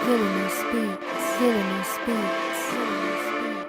Little Speaks, Little Speaks, Little Speaks.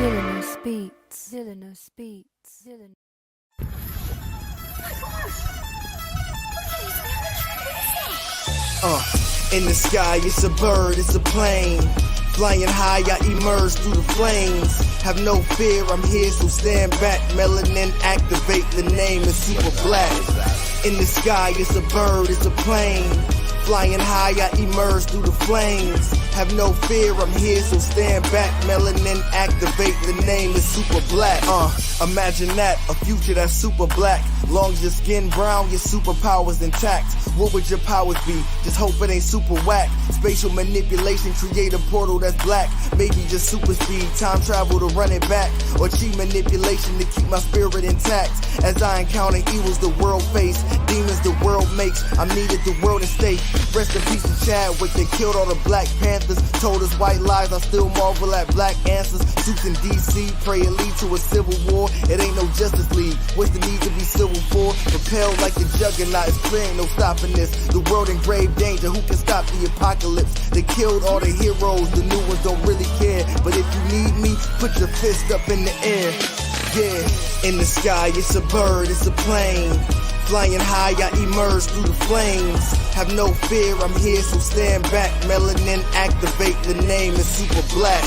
Zilliner Speaks, Zilliner Speaks, Zilliner. In the sky, it's a bird, it's a plane. Flying high, I emerge through the flames. Have no fear, I'm here, so stand back. Melanin activate, the name is super black. In the sky, it's a bird, it's a plane. Flying high, I emerge through the flames. Have no fear, I'm here, so stand back. Melanin activate, the name is super black. Imagine that, a future that's super black. Long as your skin brown, your superpowers intact. What would your powers be? Just hope it ain't super whack. Spatial manipulation, create a portal that's black. Maybe just super speed, time travel to run it back. Or cheat manipulation to keep my spirit intact. As I encounter evils the world face, demons the world makes, I'm needed the world in state. Rest in peace to Chadwick, they killed all the Black Panthers. Told us white lies, I still marvel at black answers. Suits in DC, pray it lead to a civil war. It ain't no Justice League, what's the need to be civil for? Propelled like the juggernaut, it's clear ain't no stopping this. The world in grave danger, who can stop the apocalypse? They killed all the heroes, the new ones don't really care. But if you need me, put your fist up in the air. Yeah, in the sky, it's a bird, it's a plane. Flying high, I emerge through the flames. Have no fear, I'm here, so stand back. Melanin activate, the name is super black.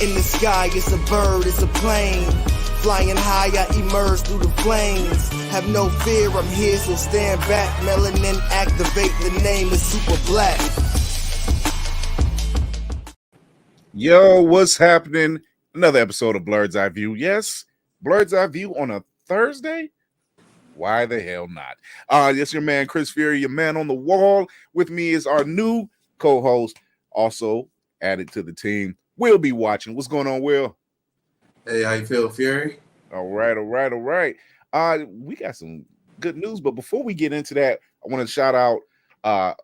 In the sky, it's a bird, it's a plane. Flying high, I emerge through the flames. Have no fear, I'm here, so stand back. Melanin activate, the name is Super Black. Yo, what's happening? Another episode of Blurred's Eye View. Yes, Blurred's Eye View on a Thursday? Why the hell not? Yes, your man Chris Fury, your man on the wall. With me is our new co-host, also added to the team. We'll be watching. What's going on, Will? Hey, how you feel, Fury? All right. We got some good news, but before we get into that, I want to shout out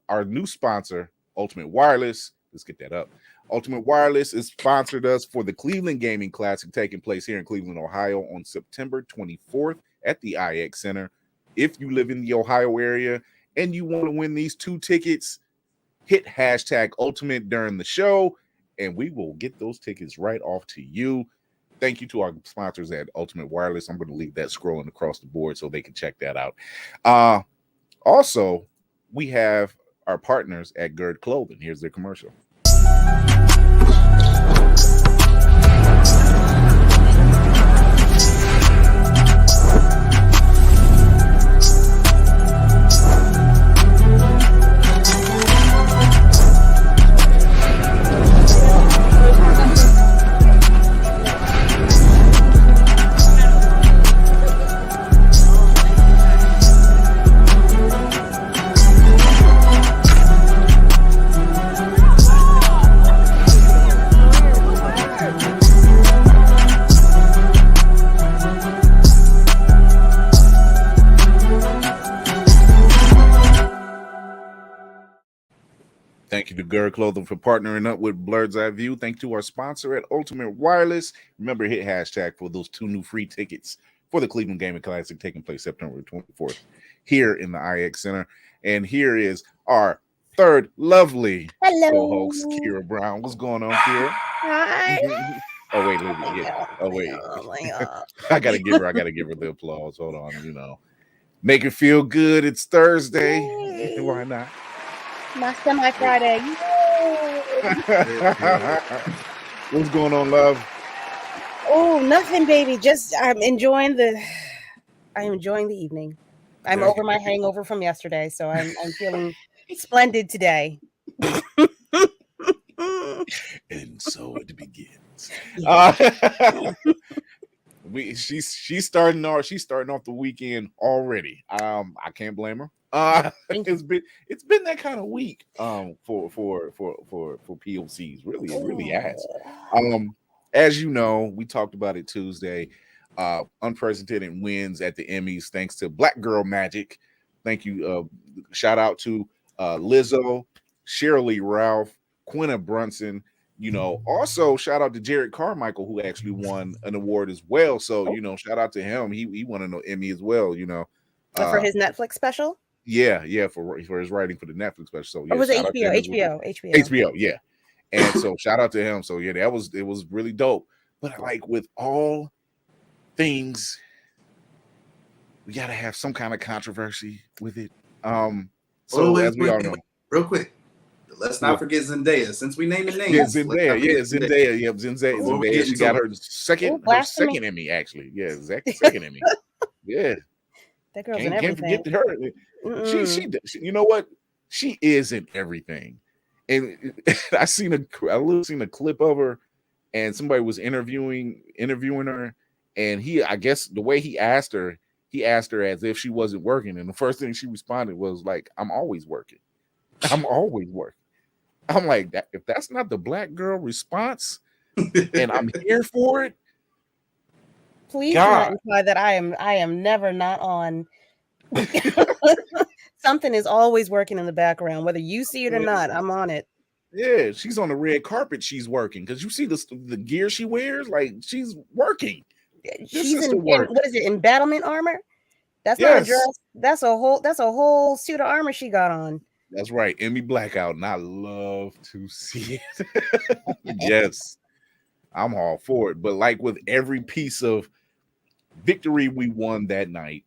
our new sponsor, Ultimate Wireless. Let's get that up. Ultimate Wireless has sponsored us for the Cleveland Gaming Classic taking place here in Cleveland, Ohio on September 24th at the IX Center. If you live in the Ohio area and you want to win these 2 tickets, hit hashtag Ultimate during the show, and we will get those tickets right off to you. Thank you to our sponsors at Ultimate Wireless. I'm going to leave that scrolling across the board so they can check that out. Also, we have our partners at Gerd Clothing. Here's their commercial. Thank you to Gerd Clothing for partnering up with Blurred's Eye View. Thank you to our sponsor at Ultimate Wireless. Remember, hit hashtag for those 2 new free tickets for the Cleveland Gaming Classic taking place September 24th here in the IX Center. And here is our third lovely co-host, Kira Brown. What's going on, Kira? Hi. Oh wait. Oh my God. I gotta give her the applause. Hold on, make her feel good. It's Thursday. Yay. Why not? My semi-Friday. What's going on, love? Oh, nothing, baby. Just I'm enjoying the evening. I'm over my hangover from yesterday, so I'm feeling splendid today. And so it begins. Yeah. She's starting off the weekend already. I can't blame her. It's been that kind of week for POCs. Really, it really has. As you know, we talked about it Tuesday. Unprecedented wins at the Emmys thanks to Black Girl Magic. Thank you. Shout out to Lizzo, Shirley Ralph, Quinta Brunson. Also shout out to Jared Carmichael, who actually won an award as well. So, shout out to him. He won an Emmy as well, for his Netflix special? Yeah, for his writing for the Netflix special. So yeah, or was it HBO? HBO, yeah. And so shout out to him. So yeah, it was really dope. But like with all things, we gotta have some kind of controversy with it. As we all know. Real quick. Let's not forget Zendaya. Since we named the name, Zendaya. Yep, Zendaya. She got her second Emmy, actually. Yeah, second Emmy. Yeah, that girl's in everything. Can't forget her. She, you know what? She is in everything. And I seen a clip of her, and somebody was interviewing her, and I guess the way he asked her as if she wasn't working, and the first thing she responded was like, "I'm always working. I'm always working." I'm like, if that's not the Black girl response, and I'm here for it. Please do not imply that I am never not on. Something is always working in the background, whether you see it or not. I'm on it. Yeah, she's on the red carpet. She's working because you see the gear she wears. Like, she's working. She's in what is it? Embattlement armor. That's not a dress. That's a whole suit of armor she got on. That's right. Emmy Blackout, and I love to see it. Yes, I'm all for it. But like with every piece of victory we won that night,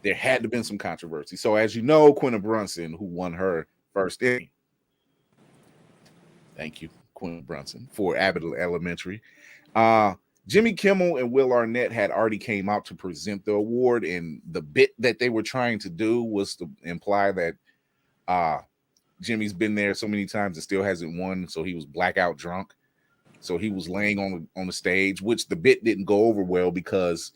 there had to have been some controversy. So as you know, Quinta Brunson, who won her first Emmy. Thank you, Quinta Brunson, for Abbott Elementary. Jimmy Kimmel and Will Arnett had already came out to present the award, and the bit that they were trying to do was to imply that Jimmy's been there so many times and still hasn't won, so he was blackout drunk. So he was laying on the stage, which the bit didn't go over well because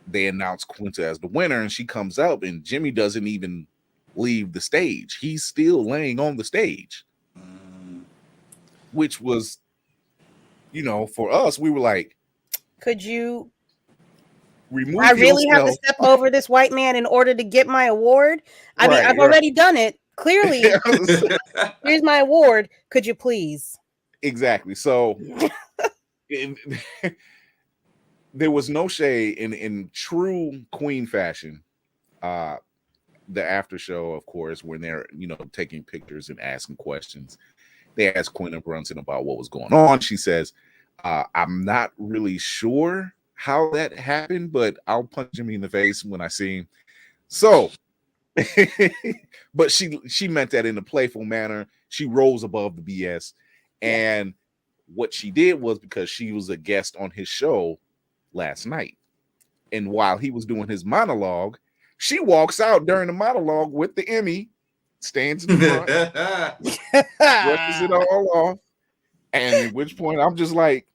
they announced Quinta as the winner, and she comes up, and Jimmy doesn't even leave the stage. He's still laying on the stage, which was, for us, we were like, could you remove I really have to yourself. step over this white man in order to get my award? I mean, I've already done it. Clearly, here's my award. Could you please? Exactly. So there was no shade in true Queen fashion. The after show, of course, when they're taking pictures and asking questions, they asked Quinta Brunson about what was going on. She says, I'm not really sure how that happened, but I'll punch Jimmy in the face when I see him. So but she meant that in a playful manner. She rose above the BS. And what she did was, because she was a guest on his show last night, and while he was doing his monologue, she walks out during the monologue with the Emmy, stands in the front, brushes it all off, and at which point I'm just like,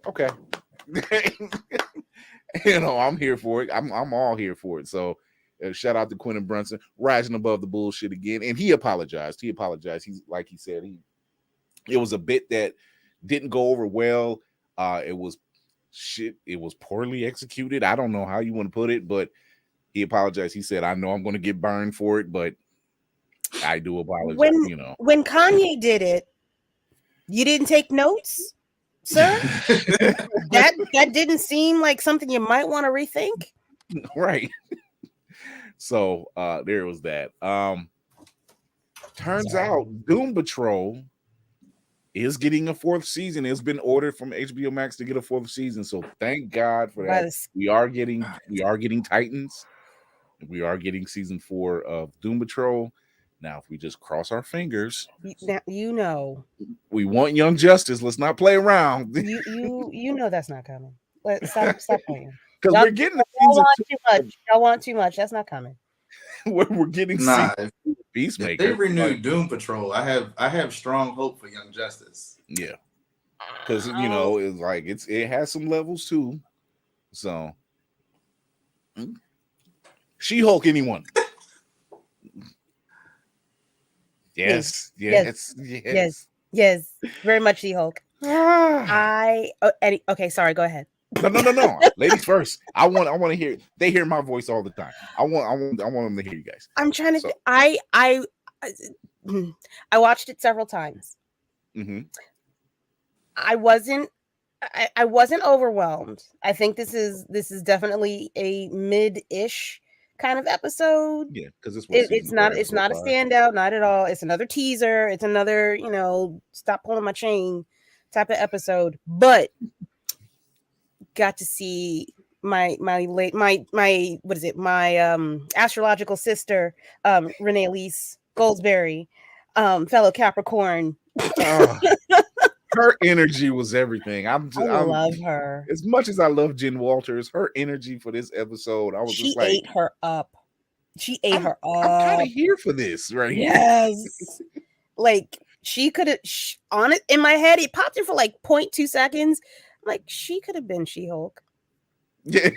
okay. I'm here for it. I'm all here for it. So shout out to Quentin Brunson, rising above the bullshit again. And he apologized. He's like he said, it was a bit that didn't go over well. It was poorly executed. I don't know how you want to put it, but he apologized. He said, I know I'm going to get burned for it, but I do apologize. When Kanye did it, you didn't take notes, sir? that didn't seem like something you might want to rethink. Right. So there was that. Turns out Doom Patrol is getting a fourth season. It's been ordered from HBO Max to get a fourth season. So thank God for that. We are getting Titans. We are getting season 4 of Doom Patrol. Now, if we just cross our fingers, we want Young Justice. Let's not play around. You know that's not coming. Stop playing. Because we're getting y'all want too much. That's not coming. we're getting Peacemaker. If they renewed Doom Patrol, I have strong hope for Young Justice. Yeah, because it's like it has some levels too. So She-Hulk, anyone? Yes. Very much She-Hulk. Okay, sorry, go ahead. No. Ladies first. I want to hear. They hear my voice all the time. I want them to hear you guys. I'm trying to. I watched it several times. Mm-hmm. I wasn't overwhelmed. I think this is definitely a mid-ish kind of episode. Yeah, because it's not a standout, not at all. It's another teaser. It's another stop pulling my chain type of episode. But got to see my astrological sister, Renee Elise Goldsberry, fellow Capricorn. Her energy was everything. I love her as much as I love Jen Walters. Her energy for this episode, she ate her up. I'm kind of here for this, right? Yes. Like she could have on it in my head. It popped in for like 0.2 seconds. Like she could have been She-Hulk. Yeah,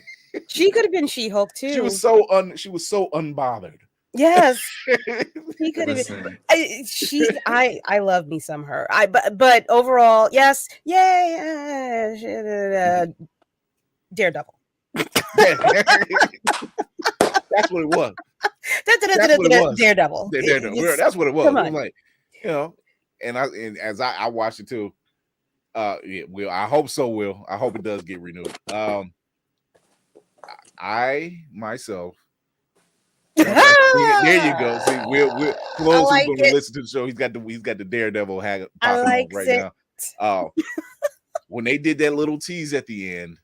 she could have been She-Hulk too. She was so unbothered. Yes, he could have been. I love me some her. But overall, yes, Daredevil. That's what it was. Daredevil. That's what it was. I'm like, and I watched it too. Will I hope so? Will I hope it does get renewed? I myself. There you go. See, Will for those who going to listen to the show, he's got the Daredevil popping up right now. When they did that little tease at the end,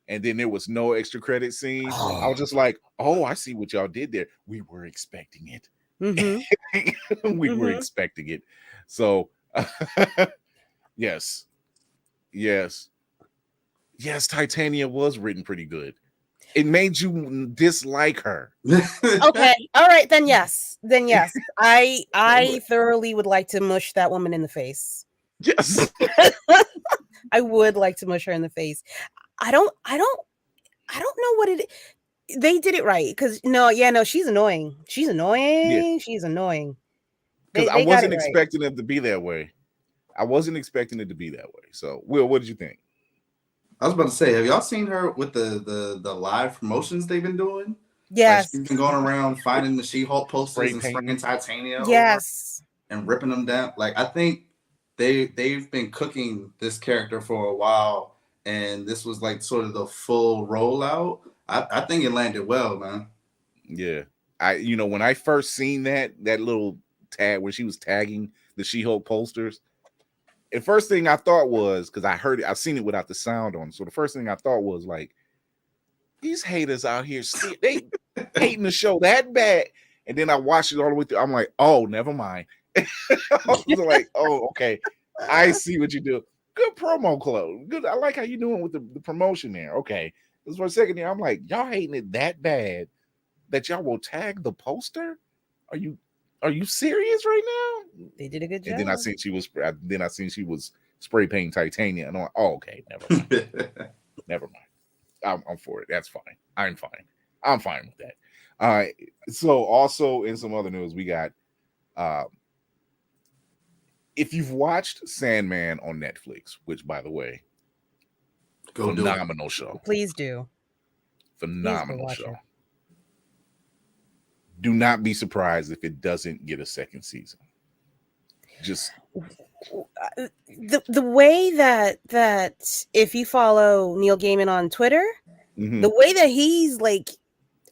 and then there was no extra credit scene, I was just like, "Oh, I see what y'all did there. We were expecting it. Mm-hmm. We were expecting it." So, yes. yes, Titania was written pretty good. It made you dislike her. Okay, all right, then yes. I thoroughly would like to mush that woman in the face. Yes. I would like to mush her in the face. I don't know what it. They did it right because no, she's annoying. She's annoying. She's annoying. Because I They got wasn't it right. expecting it to be that way. I wasn't expecting it to be that way. So, Will, what did you think? I was about to say, have y'all seen her with the live promotions they've been doing? Yes. Like she's been going around finding the She-Hulk posters and Spray spraying Titania Yes. over and ripping them down. Like I think they've been cooking this character for a while, and this was like sort of the full rollout. I think it landed well, man. Yeah. When I first seen that little tag where she was tagging the She-Hulk posters, the first thing I thought was, because I heard it, I've seen it without the sound on. So the first thing I thought was like, these haters out here, they hating the show that bad. And then I watched it all the way through. I'm like, oh, never mind. I was like, oh, okay. I see what you do. Good promo, Chloe. Good. I like how you doing with the promotion there. Okay. This for a second there. I'm like, y'all hating it that bad that y'all will tag the poster? Are you serious right now? They did a good job. And then I seen she was spray painting Titania, and I'm like, oh, okay, never mind. Never mind. I'm for it. That's fine. I'm fine with that. All right. So also in some other news, we got if you've watched Sandman on Netflix, which by the way, phenomenal show. Please do. Phenomenal show. Do not be surprised if it doesn't get a second season. Just the way that if you follow Neil Gaiman on Twitter, the way that he's like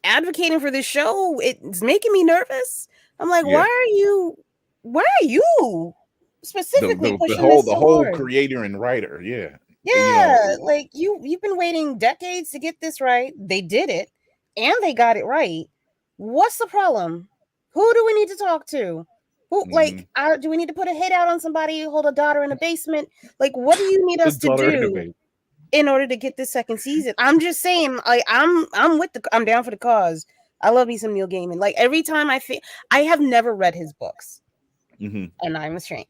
advocating for this show, it's making me nervous. I'm like, why are you specifically pushing the whole creator and writer? Yeah, like you've been waiting decades to get this right. They did it, and they got it right. What's the problem? Who do we need to talk to? Who do we need to put a hit out on somebody, hold a daughter in a basement? Like, what do you need us to do in order to get this second season? I'm just saying, like, I'm down for the cause. I love me some Neil Gaiman. Like every time I have never read his books, and I'm ashamed.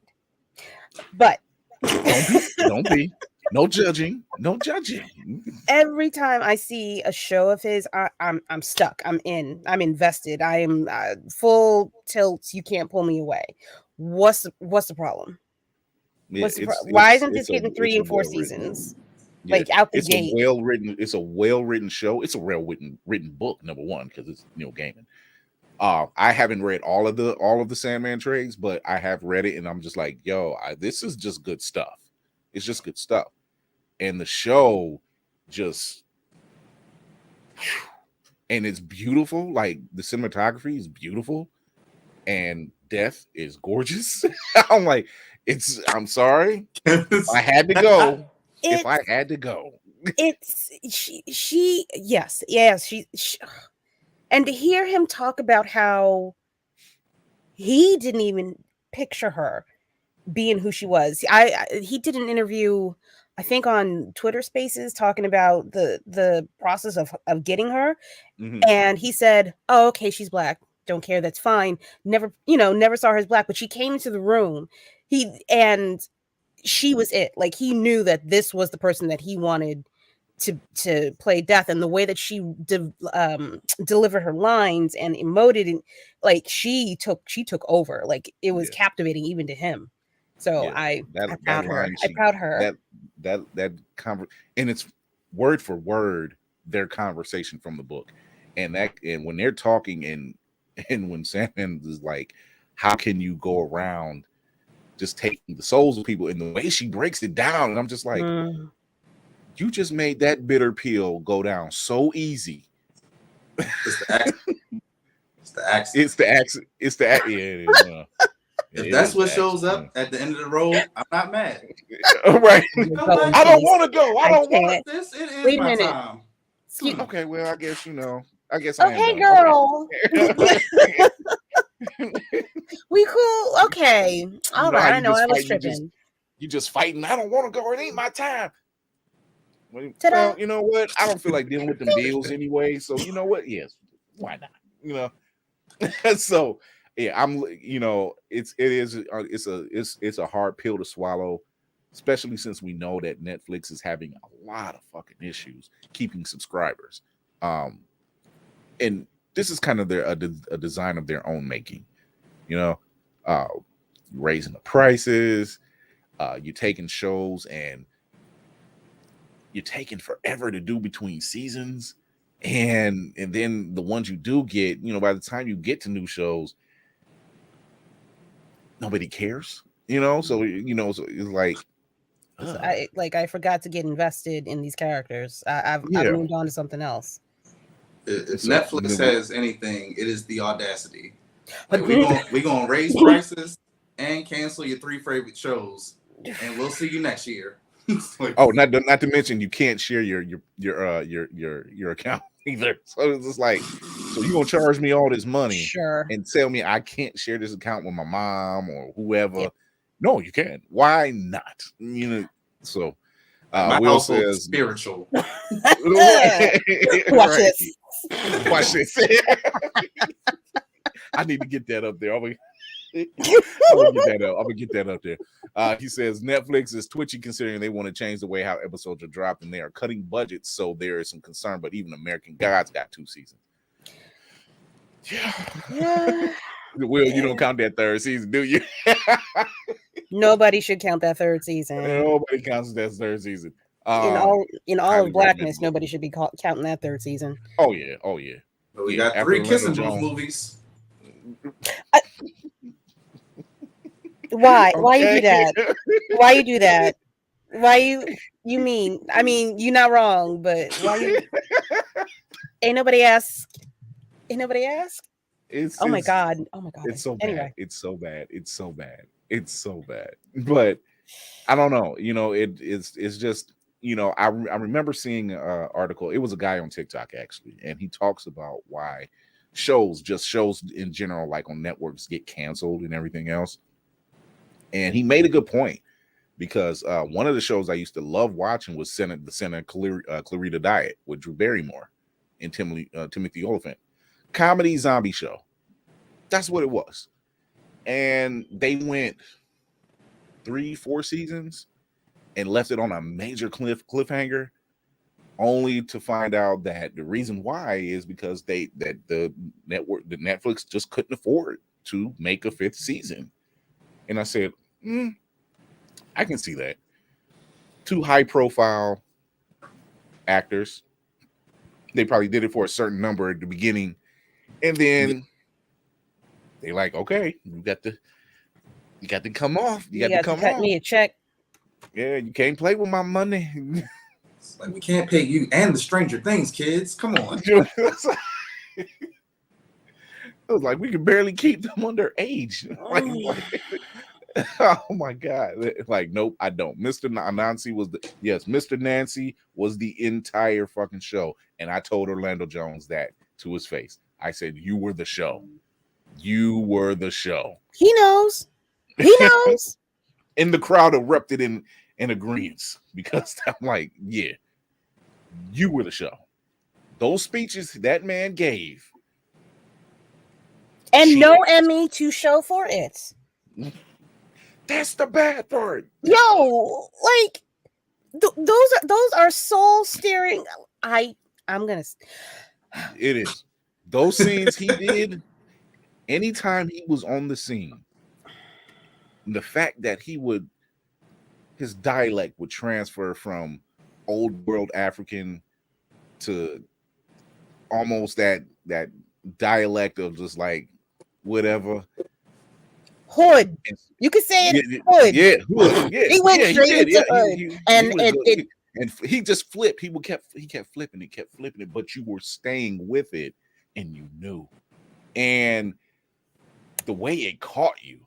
But don't be. No judging. Every time I see a show of his, I'm stuck. I'm invested. I am full tilt. You can't pull me away. What's the problem? Why isn't this getting 3 and 4 seasons? Like out the gate. It's a well-written show. It's a written book, number one, because it's Neil Gaiman. I haven't read all of the Sandman trades, but I have read it, and I'm just like, this is just good stuff. It's just good stuff. And the show just, and it's beautiful. Like the cinematography is beautiful, and Death is gorgeous. I'm like, I'm sorry, I had to go. If I had to go, it's she yes, she, and to hear him talk about how he didn't even picture her being who she was. He did an interview, I think on Twitter Spaces, talking about the process of getting her. And he said, oh, okay, she's black. Don't care. That's fine. Never saw her as black, but she came into the room. And she was it. Like he knew that this was the person that he wanted to play Death, and the way that she delivered her lines and emoted, and like she took over. Like it was captivating even to him. So I proud her. That and it's word for word their conversation from the book, and when they're talking and when Sandman is like, how can you go around just taking the souls of people, and the way she breaks it down, and I'm just like, you just made that bitter pill go down so easy. It's the accent. It's the accent. If that's what shows up at the end of the road, I'm not mad. Right. I don't want to go. I don't want this. It is Wait a my minute. time. Okay, well, I guess okay, girl. Okay. We cool. Okay. All right. I know I was tripping. You just fighting. I don't want to go. It ain't my time. Ta-da. Well, you know what? I don't feel like dealing with them bills anyway. So you know what? Yes, why not? You know. So yeah, it's a hard pill to swallow, especially since we know that Netflix is having a lot of fucking issues keeping subscribers. And this is kind of a design of their own making, you know, raising the prices, you're taking shows and you're taking forever to do between seasons. And then the ones you do get, you know, by the time you get to new shows, nobody cares, you know. So so it's like, So I forgot to get invested in these characters. I've moved on to something else. If So, Netflix has anything, it is the audacity. Like we gonna raise prices and cancel your 3 favorite shows, and we'll see you next year. Like, not to mention you can't share your account either. So it's just like, so you gonna charge me all this money Sure. and tell me I can't share this account with my mom or whoever? Yep. No, you can't. Why not? You know. So my Will household says is spiritual. Watch Right. this. Watch this. I need to get that up there. I'm gonna get that up there. He says Netflix is twitchy considering they want to change the way how episodes are dropped and they are cutting budgets, so there is some concern. But even American Gods got 2 seasons. Yeah. Will, you don't count that 3rd season, do you? Nobody should count that 3rd season. Nobody counts that 3rd season. In all of blackness, nobody should be counting that 3rd season. Oh yeah. But we got 3 kissing booth movies. Why? Why you do that? Why you do that? Why you mean? I mean, you're not wrong, but why you? Ain't nobody ask. Oh my god! It's so anyway. bad. It's so bad. It's so bad. But I don't know. You know, it's just, you know, I remember seeing an article. It was a guy on TikTok actually, and he talks about why shows in general, like on networks, get canceled and everything else. And he made a good point because one of the shows I used to love watching was the Clarita Diet with Drew Barrymore and Timothy Olyphant. Comedy zombie show. That's what it was. And they went 3-4 seasons and left it on a major cliffhanger, only to find out that the reason why is because the Netflix just couldn't afford to make a 5th season. And I said, I can see that. 2 high-profile actors. They probably did it for a certain number at the beginning, and then they like, okay, you got to come off. You got to come cut off. me a check. Yeah, you can't play with my money. It's like, we can't pay you and the Stranger Things kids. Come on. It was like we could barely keep them under age. Oh my god! Like, nope, I don't. Mr. Nancy Mr. Nancy was the entire fucking show, and I told Orlando Jones that to his face. I said, "You were the show. You were the show." He knows. He knows. And the crowd erupted in agreement because I'm like, yeah, you were the show. Those speeches that man gave. And no Emmy to show for it. That's the bad part. Yo, like those are soul steering. I'm gonna. It is those scenes he did. Anytime he was on the scene, the fact that his dialect would transfer from old world African to almost that dialect of just like whatever. Hood. You could say it. Hood. Yeah, hood. Yeah, he went straight into hood. And he just flipped. He kept flipping it, but you were staying with it, and you knew. And the way it caught you,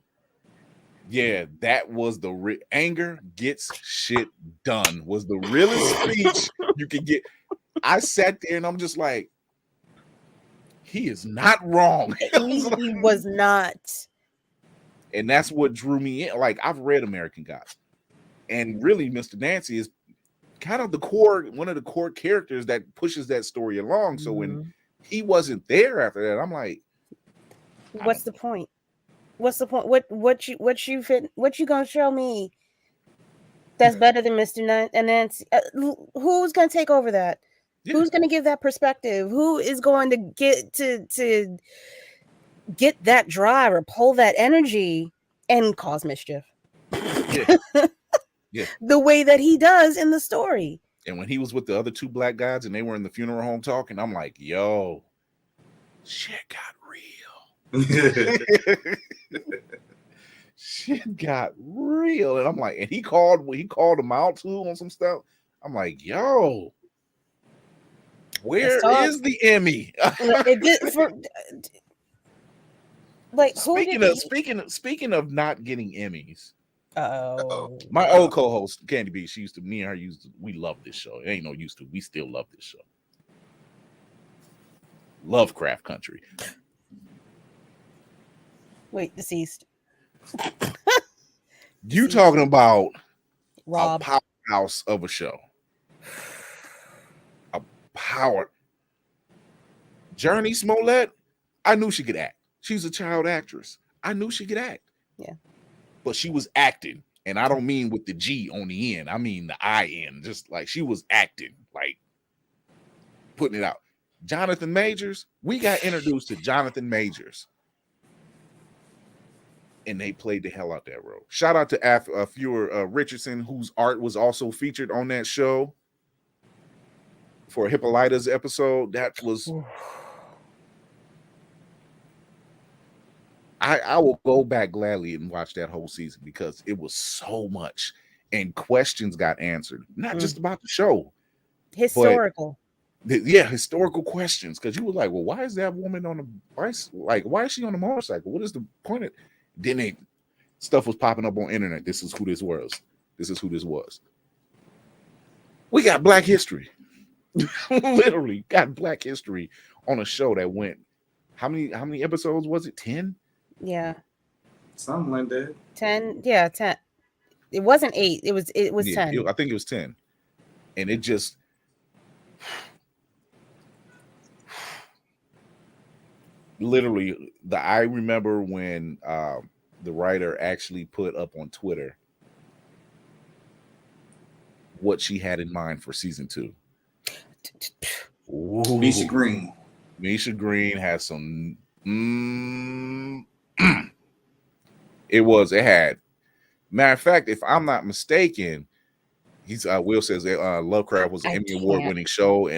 yeah, that was the anger gets shit done. Was the realest speech you could get. I sat there and I'm just like, he is not wrong. He was not. And that's what drew me in. Like, I've read American Gods, and really, Mr. Nancy is kind of one of the core characters that pushes that story along. So when he wasn't there after that, I'm like, what's the point? What's the point? What you gonna show me that's better than Mr. And Nancy? Who's gonna take over that? Yeah. Who's gonna give that perspective? Who is going to get that drive or pull that energy and cause mischief? Yeah. Yeah. The way that he does in the story. And when he was with the other two black guys and they were in the funeral home talking, I'm like, yo, shit got real. Shit got real. And I'm like, and he called him out too on some stuff. I'm like, yo, where is the Emmy? Like, speaking of not getting Emmys. My old co-host Candy B, me and her we love this show. It ain't no used to. We still love this show. Lovecraft Country. Wait, deceased. You talking about Rob. A powerhouse of a show. A power. Journey Smollett, I knew she could act. She's a child actress. I knew she could act. Yeah. But she was acting. And I don't mean with the G on the end. I mean the I end. Just like she was acting, like putting it out. Jonathan Majors, we got introduced to Jonathan Majors. And they played the hell out that role. Shout out to Afua Richardson, whose art was also featured on that show for Hippolyta's episode. That was... I will go back gladly and watch that whole season because it was so much and questions got answered, not just about the show, historical. Historical questions. Because you were like, well, why is that woman on the bike? Like, why is she on the motorcycle? What is the point of? Then stuff was popping up on internet. This is who this was. This is who this was. We got Black history. Literally got Black history on a show that went. How many episodes was it? 10. Yeah, something like that. 10. Yeah, 10. It wasn't 8. It was 10. I think it was 10, and it just literally. I remember when the writer actually put up on Twitter what she had in mind for season 2. Misha Green. Misha Green has some. It had, matter of fact, if I'm not mistaken, Will says Lovecraft was an Emmy Award-winning show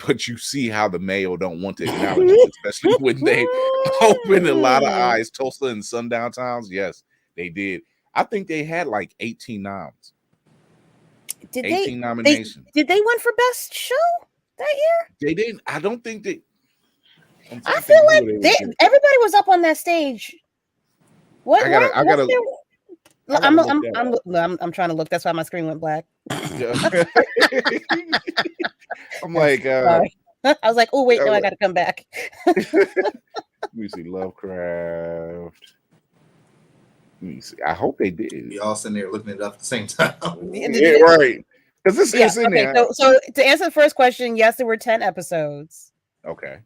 but you see how the Mayo don't want to acknowledge it, especially when they opened a lot of eyes. Tulsa and Sundown Towns, yes, they did. I think they had like 18 noms. 18 nominations. Did they win for best show that year? They didn't. I don't think they. I feel like everybody was up on that stage. I'm trying to look. That's why my screen went black. I'm like, I was like, oh wait, no, I got to come back. Let me see, Lovecraft. Let me see. I hope they did. We all sitting there looking it up at the same time. Yeah, right. Because this is in there. So to answer the first question, yes, there were 10 episodes. Okay.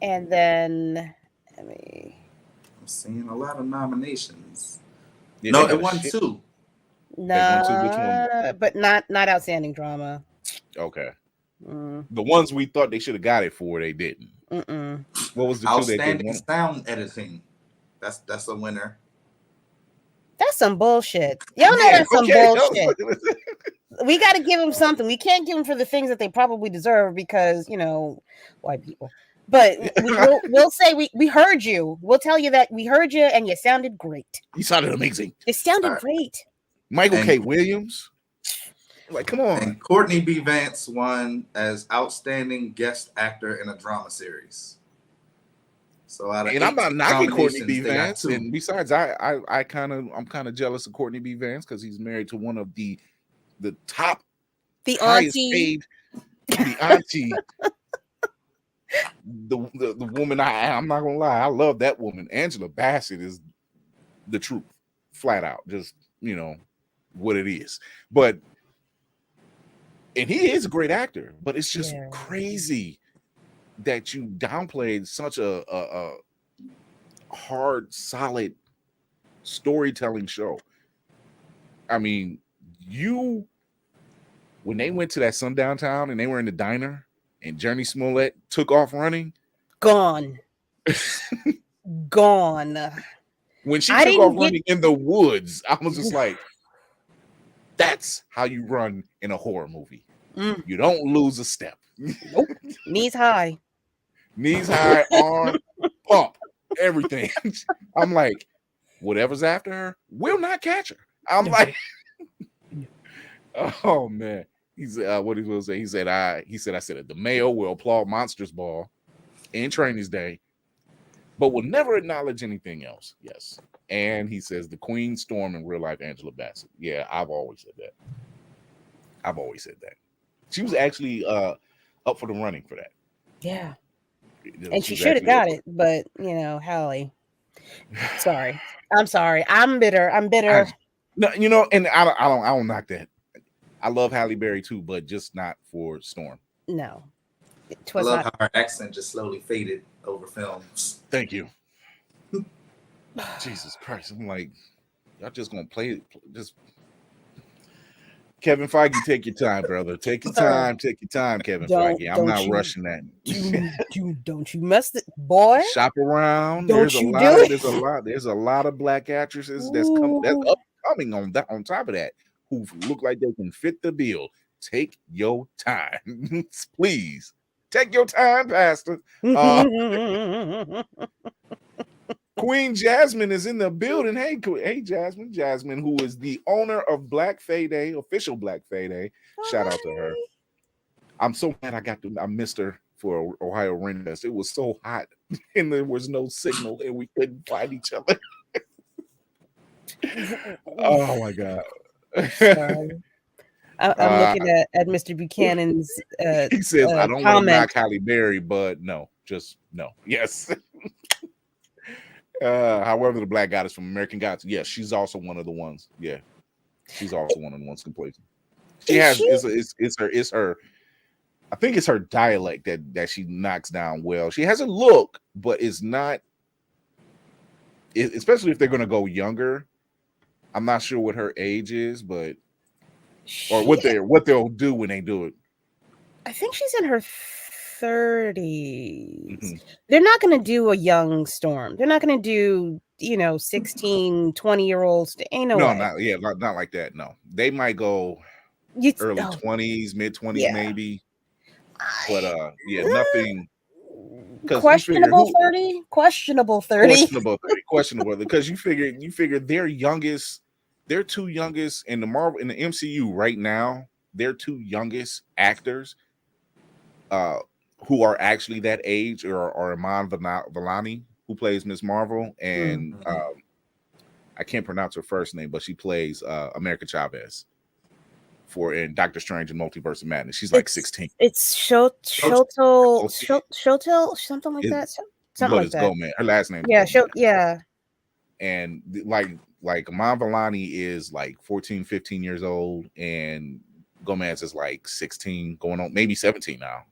And then I'm seeing a lot of nominations. Yeah, no, it won 2. No, but not outstanding drama. Okay. The ones we thought they should have got it for, they didn't. What was the outstanding sound editing? That's a winner. That's some bullshit. Y'all know that's some bullshit. We got to give them something. We can't give them for the things that they probably deserve because, white people. But we'll say we heard you. We'll tell you that we heard you and you sounded great. You sounded amazing. It sounded great. Michael K. Williams. Like, come on. And Courtney B. Vance won as outstanding guest actor in a drama series. So I'm not knocking Courtney B. Vance. And besides, I'm kind of jealous of Courtney B. Vance because he's married to one of the top, the highest auntie, paid, the auntie. The woman I'm not gonna lie, I love that woman. Angela Bassett is the truth, flat out. Just what it is. But and he is a great actor, but it's just Yeah. crazy that you downplayed such a hard, solid storytelling show. I mean, when they went to that sundown town and they were in the diner and Journey Smollett took off running, Gone. Gone. when she I took off didn't get- running in the woods, I was just like, that's how you run in a horror movie. Mm. You don't lose a step. Nope. Knees high. Knees high, arm, pump, everything. I'm like, whatever's after her will not catch her. I'm like, oh man. He's what he will say. He said, I said the Mayo will applaud Monsters Ball in Training's Day, but will never acknowledge anything else. Yes. And he says the Queen Storm in real life, Angela Bassett. Yeah, I've always said that. She was actually up for the running for that. Yeah. And she should have got it, but Halle. Sorry. I'm sorry. I'm bitter. No, and I don't knock that. I love Halle Berry too, but just not for Storm. No. I love how her accent just slowly faded over films. Thank you. Jesus Christ. I'm like, y'all just gonna play it. Just Kevin Feige, take your time, brother. Take your time, Kevin Feige. I'm not rushing that. Don't you mess it, boy. Shop around. There's a lot of black actresses that's upcoming on top of that who look like they can fit the bill. Take your time. Please. Take your time, Pastor. Queen Jasmine is in the building. Hey, Jasmine, who is the owner of Black Fayday, official Black Fayday. Shout out to her. I'm so mad I missed her for Ohio Rain Fest. It was so hot and there was no signal and we couldn't find each other. Oh my God. I'm looking at Mr. Buchanan's he says, I don't want to knock Halle Berry, but no, just no. Yes. However, the Black Goddess from American Gods, yes, she's also one of the ones. Yeah, she's also one of the ones complacent. She has it's her. I think it's her dialect that she knocks down well. She has a look, but it's not. Especially if they're going to go younger. I'm not sure what her age is, but or what they'll do when they do it. I think she's in her 30s. Mm-hmm. They're not going to do a young Storm. They're not going to do 16, 20-year-olds. Ain't no way. Not like that. No, they might go early 20s, mid 20s, maybe. But nothing. Questionable 30. Questionable 30 because you figure their two youngest in the MCU right now, their two youngest actors who are actually that age are Iman Vellani, who plays Miss Marvel, and I can't pronounce her first name, but she plays America Chavez in Doctor Strange and Multiverse of Madness. She's like 16. It's Shotel, something like that. Something like that. Gomez. Her last name. Yeah, Gomez. And like Iman Vellani is like 14, 15 years old, and Gomez is like 16, going on maybe 17 now,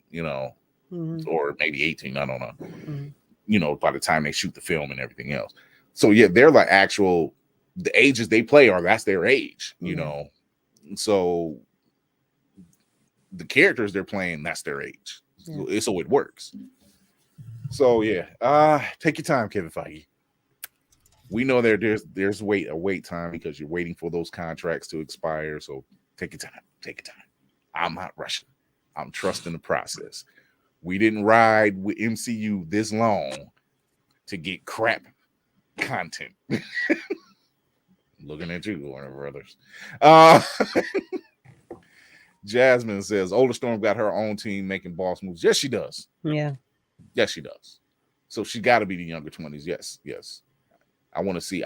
or maybe 18. I don't know. Mm-hmm. By the time they shoot the film and everything else. So yeah, they're like the ages they play that's their age, So the characters they're playing, that's their age. Yeah. So it works. So yeah, take your time, Kevin Feige. We know there's a wait time because you're waiting for those contracts to expire. So take your time. I'm not rushing. I'm trusting the process. We didn't ride with MCU this long to get crap content. Looking at you, Warner Brothers. Jasmine says Older Storm got her own team making boss moves. Yes, she does. Yeah. Yes, she does. So she got to be the younger 20s. Yes. I want to see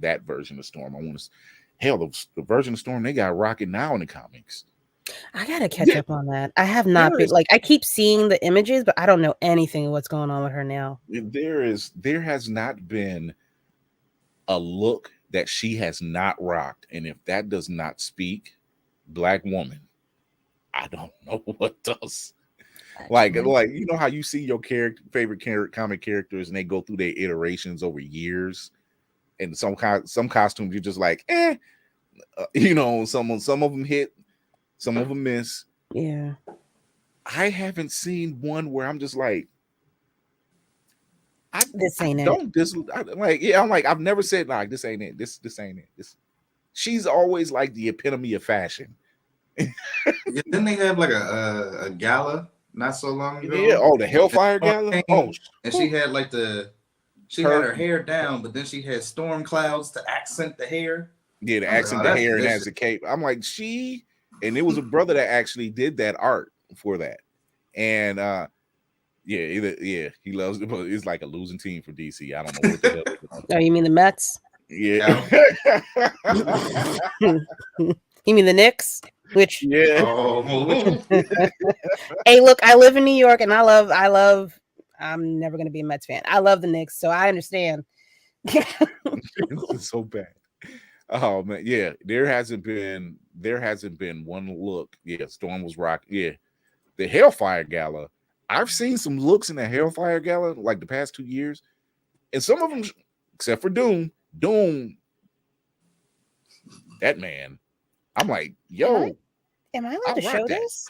that version of Storm. The version of Storm they got rocking now in the comics. I gotta catch up on that. I have not been I keep seeing the images, but I don't know anything of what's going on with her now. There has not been a look that she has not rocked. And if that does not speak Black woman, I don't know what does. Like you know how you see your favorite comic characters and they go through their iterations over years, and some costumes you're just like, you know, some of them hit, some of them miss. Yeah, I haven't seen one where I'm just like, this ain't it. I'm like, I've never said like this ain't it. This ain't it. She's always like the epitome of fashion. Didn't they have like a gala not so long ago? Yeah. Oh, the Hellfire Gala. Oh, and she had like had her hair down, but then she had storm clouds to accent the hair. Yeah, to accent the hair and as a cape. I'm like, and it was a brother that actually did that art for that. And he loves it, but it's like a losing team for DC. I don't know what the hell. Oh, you mean the Mets? Yeah. You mean the Knicks? Which yeah. Hey, look, I live in New York and I love I'm never gonna be a Mets fan. I love the Knicks, so I understand. It's so bad. Oh man, yeah. There hasn't been one look. Yeah, Storm was rock. Yeah. The Hellfire Gala. I've seen some looks in the Hellfire Gala like the past 2 years, and some of them, except for Doom, that man. I'm like, yo, am I allowed to show this?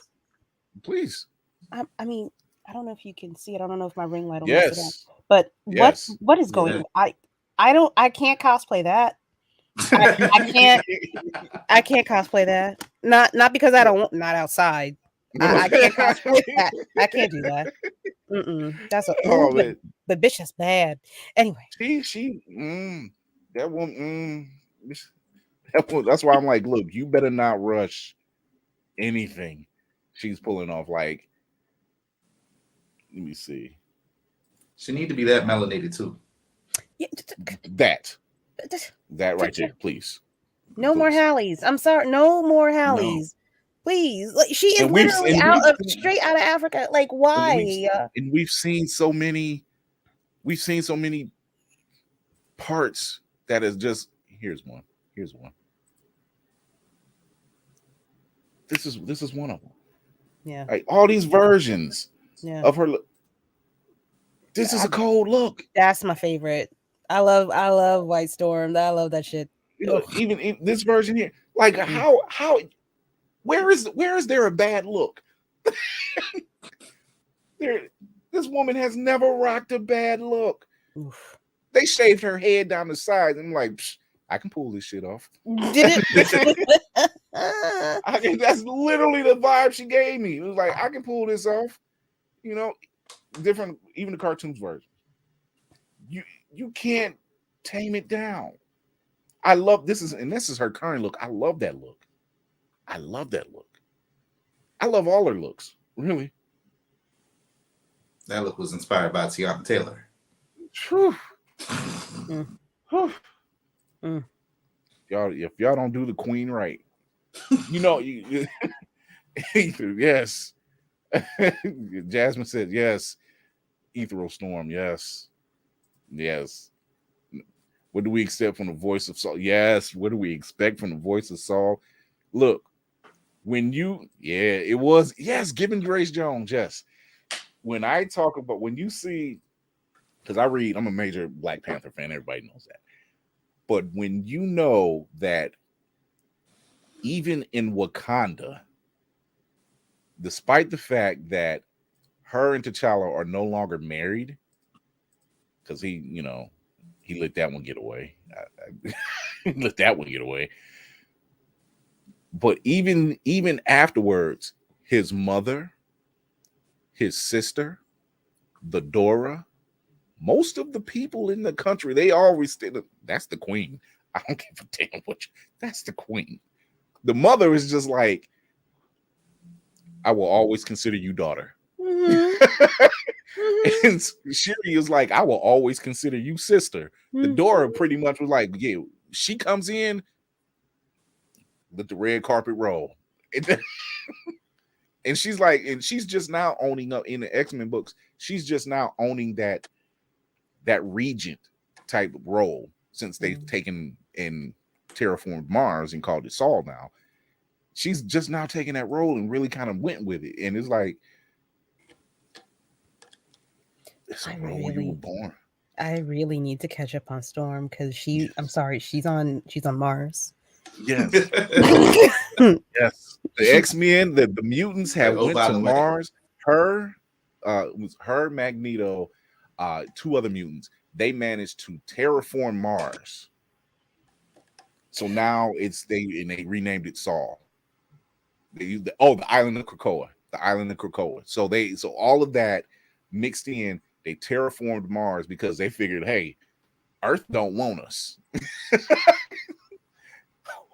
Please. I mean, I don't know if you can see it. I don't know if my ring light will yes. mess it up. But what is going on? I can't cosplay that. I can't cosplay that. Not because I don't want, not outside. I can't cosplay that. I can't do that. That's but bitch, that's bad. Anyway, that one. That's why I'm like, look, you better not rush anything she's pulling off. Like, let me see. She need to be that melanated too. Yeah, that right there, please. No more Hallies. I'm sorry, no more Hallies. No. Please, like she is literally straight out of Africa. Like, why? And we've seen so many parts that is just here's one. This is one of them. Yeah. Like all these versions of her. This is a cold look. That's my favorite. I love White Storm. I love that shit. Even this version here. Like how where is there a bad look? This woman has never rocked a bad look. Oof. They shaved her head down the side, and I'm like, I can pull this shit off. Did it? That's literally the vibe she gave me. It was like, I can pull this off. You know, different, even the cartoons version. You can't tame it down. I love this is her current look. I love that look. I love all her looks, really. That look was inspired by Tiana Taylor. Y'all, if y'all don't do the queen right, you know, yes. Jasmine said yes. Ethereal Storm, yes. What do we expect from the voice of Saul? Yes. What do we expect from the voice of Saul? Look, it was giving Grace Jones, yes. When I talk about, when you see, because I'm a major Black Panther fan, everybody knows that. But when you know that even in Wakanda, despite the fact that her and T'Challa are no longer married, because he let that one get away. Let that one get away. But even afterwards, his mother, his sister, the Dora, most of the people in the country, they always say, that's the queen. I don't give a damn that's the queen. The mother is just like, I will always consider you daughter. Mm-hmm. And Shuri is like, I will always consider you sister. Mm-hmm. The Dora pretty much was like, yeah, she comes in, let the red carpet roll. And she's like, and she's just now owning up in the X-Men books. She's just now owning that regent type of role since they've taken and terraformed Mars and called it Saul now. She's just now taking that role and really kind of went with it. And it's like, it's a role you were born. I really need to catch up on Storm because I'm sorry, she's on Mars. Yes. Yes. The X-Men, the mutants have went to Mars. Her, was her, Magneto, 2 other mutants. They managed to terraform Mars. So now they renamed it Saul. They used the island of Krakoa. The island of Krakoa. So all of that mixed in, they terraformed Mars because they figured, hey, Earth don't want us.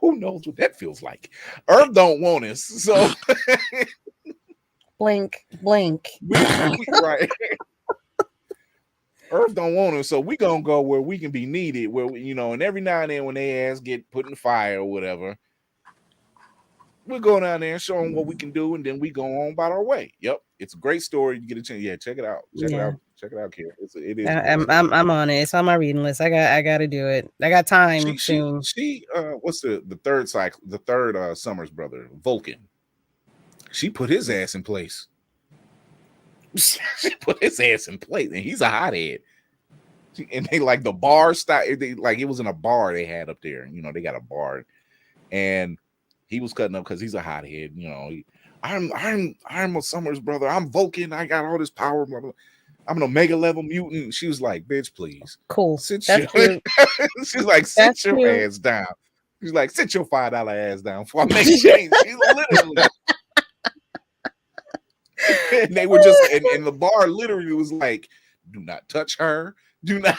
Who knows what that feels like? Earth don't want us. So blink. Right. Earth don't want us, so we gonna go where we can be needed, where and every now and then when they ass get put in fire or whatever, we'll go down there and show them what we can do, and then we go on about our way. Yep, it's a great story. You get a chance, check it out. Check it out, Karen. It is. I'm on it. It's on my reading list. I got to do it. I got time soon. She what's the third cycle? The third Summers brother, Vulcan. She put his ass in place. She put his ass in place, and he's a hothead. And they like the bar style. It was in a bar they had up there. They got a bar, and he was cutting up because he's a hothead. I'm a Summers brother. I'm Vulcan. I got all this power. Blah, blah. I'm an Omega level mutant. She was like, "Bitch, please, cool." She's like, "Sit your ass down." She's like, "Sit your $5 ass down before I make a change." She's literally. And they were just, and the bar literally was like, "Do not touch her. Do not,"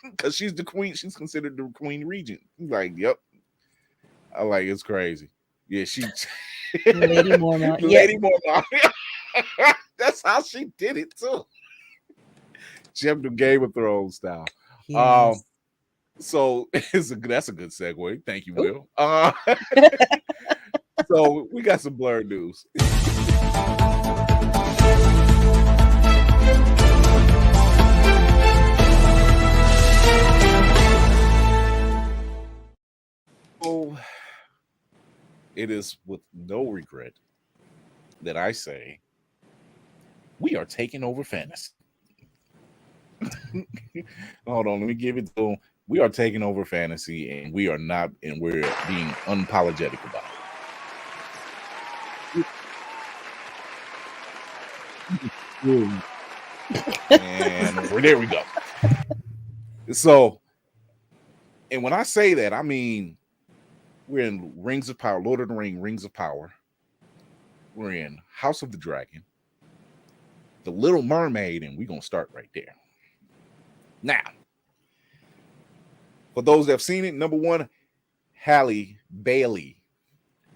because she's the queen. She's considered the queen regent. Like, yep. I like it's crazy. Yeah, she. Lady Mormont. Lady Mormont. That's how she did it too. She had the Game of Thrones style. Yes. So that's a good segue. Thank you, Will. So we got some blurred news. So it is with no regret that I say we are taking over fantasy. Hold on, let me give it to them. We are taking over fantasy, and we're being unapologetic about it. And there we go. So, and when I say that, I mean we're in Rings of Power, Lord of the Rings of Power. We're in House of the Dragon, The Little Mermaid, and we're gonna start right there. Now, for those that have seen it, number 1, Halle Bailey,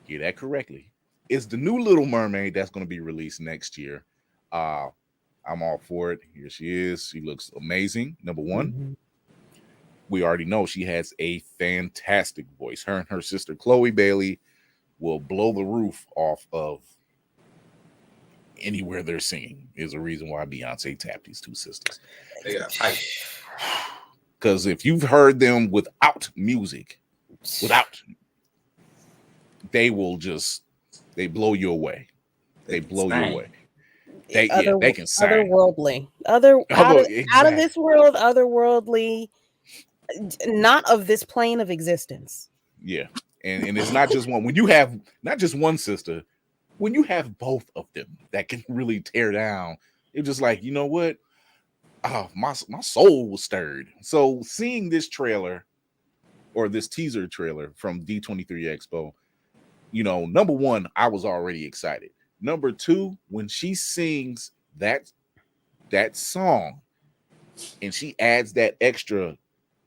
hear that correctly, is the new Little Mermaid that's going to be released next year. I'm all for it. Here she is. She looks amazing. Number 1. Mm-hmm. We already know she has a fantastic voice. Her and her sister, Chloe Bailey, will blow the roof off of anywhere they're singing. Is a reason why Beyonce tapped these 2 sisters. They got hype. Because if you've heard them without music, they blow you away. They blow you away. They can sing. Otherworldly. Out of this world, otherworldly, not of this plane of existence. Yeah. And it's not just one. When you have not just one sister, when you have both of them that can really tear down, it's just like, you know what? Oh, my soul was stirred. So seeing this trailer or this teaser trailer from D23 Expo, number 1, I was already excited. Number 2, when she sings that song and she adds that extra,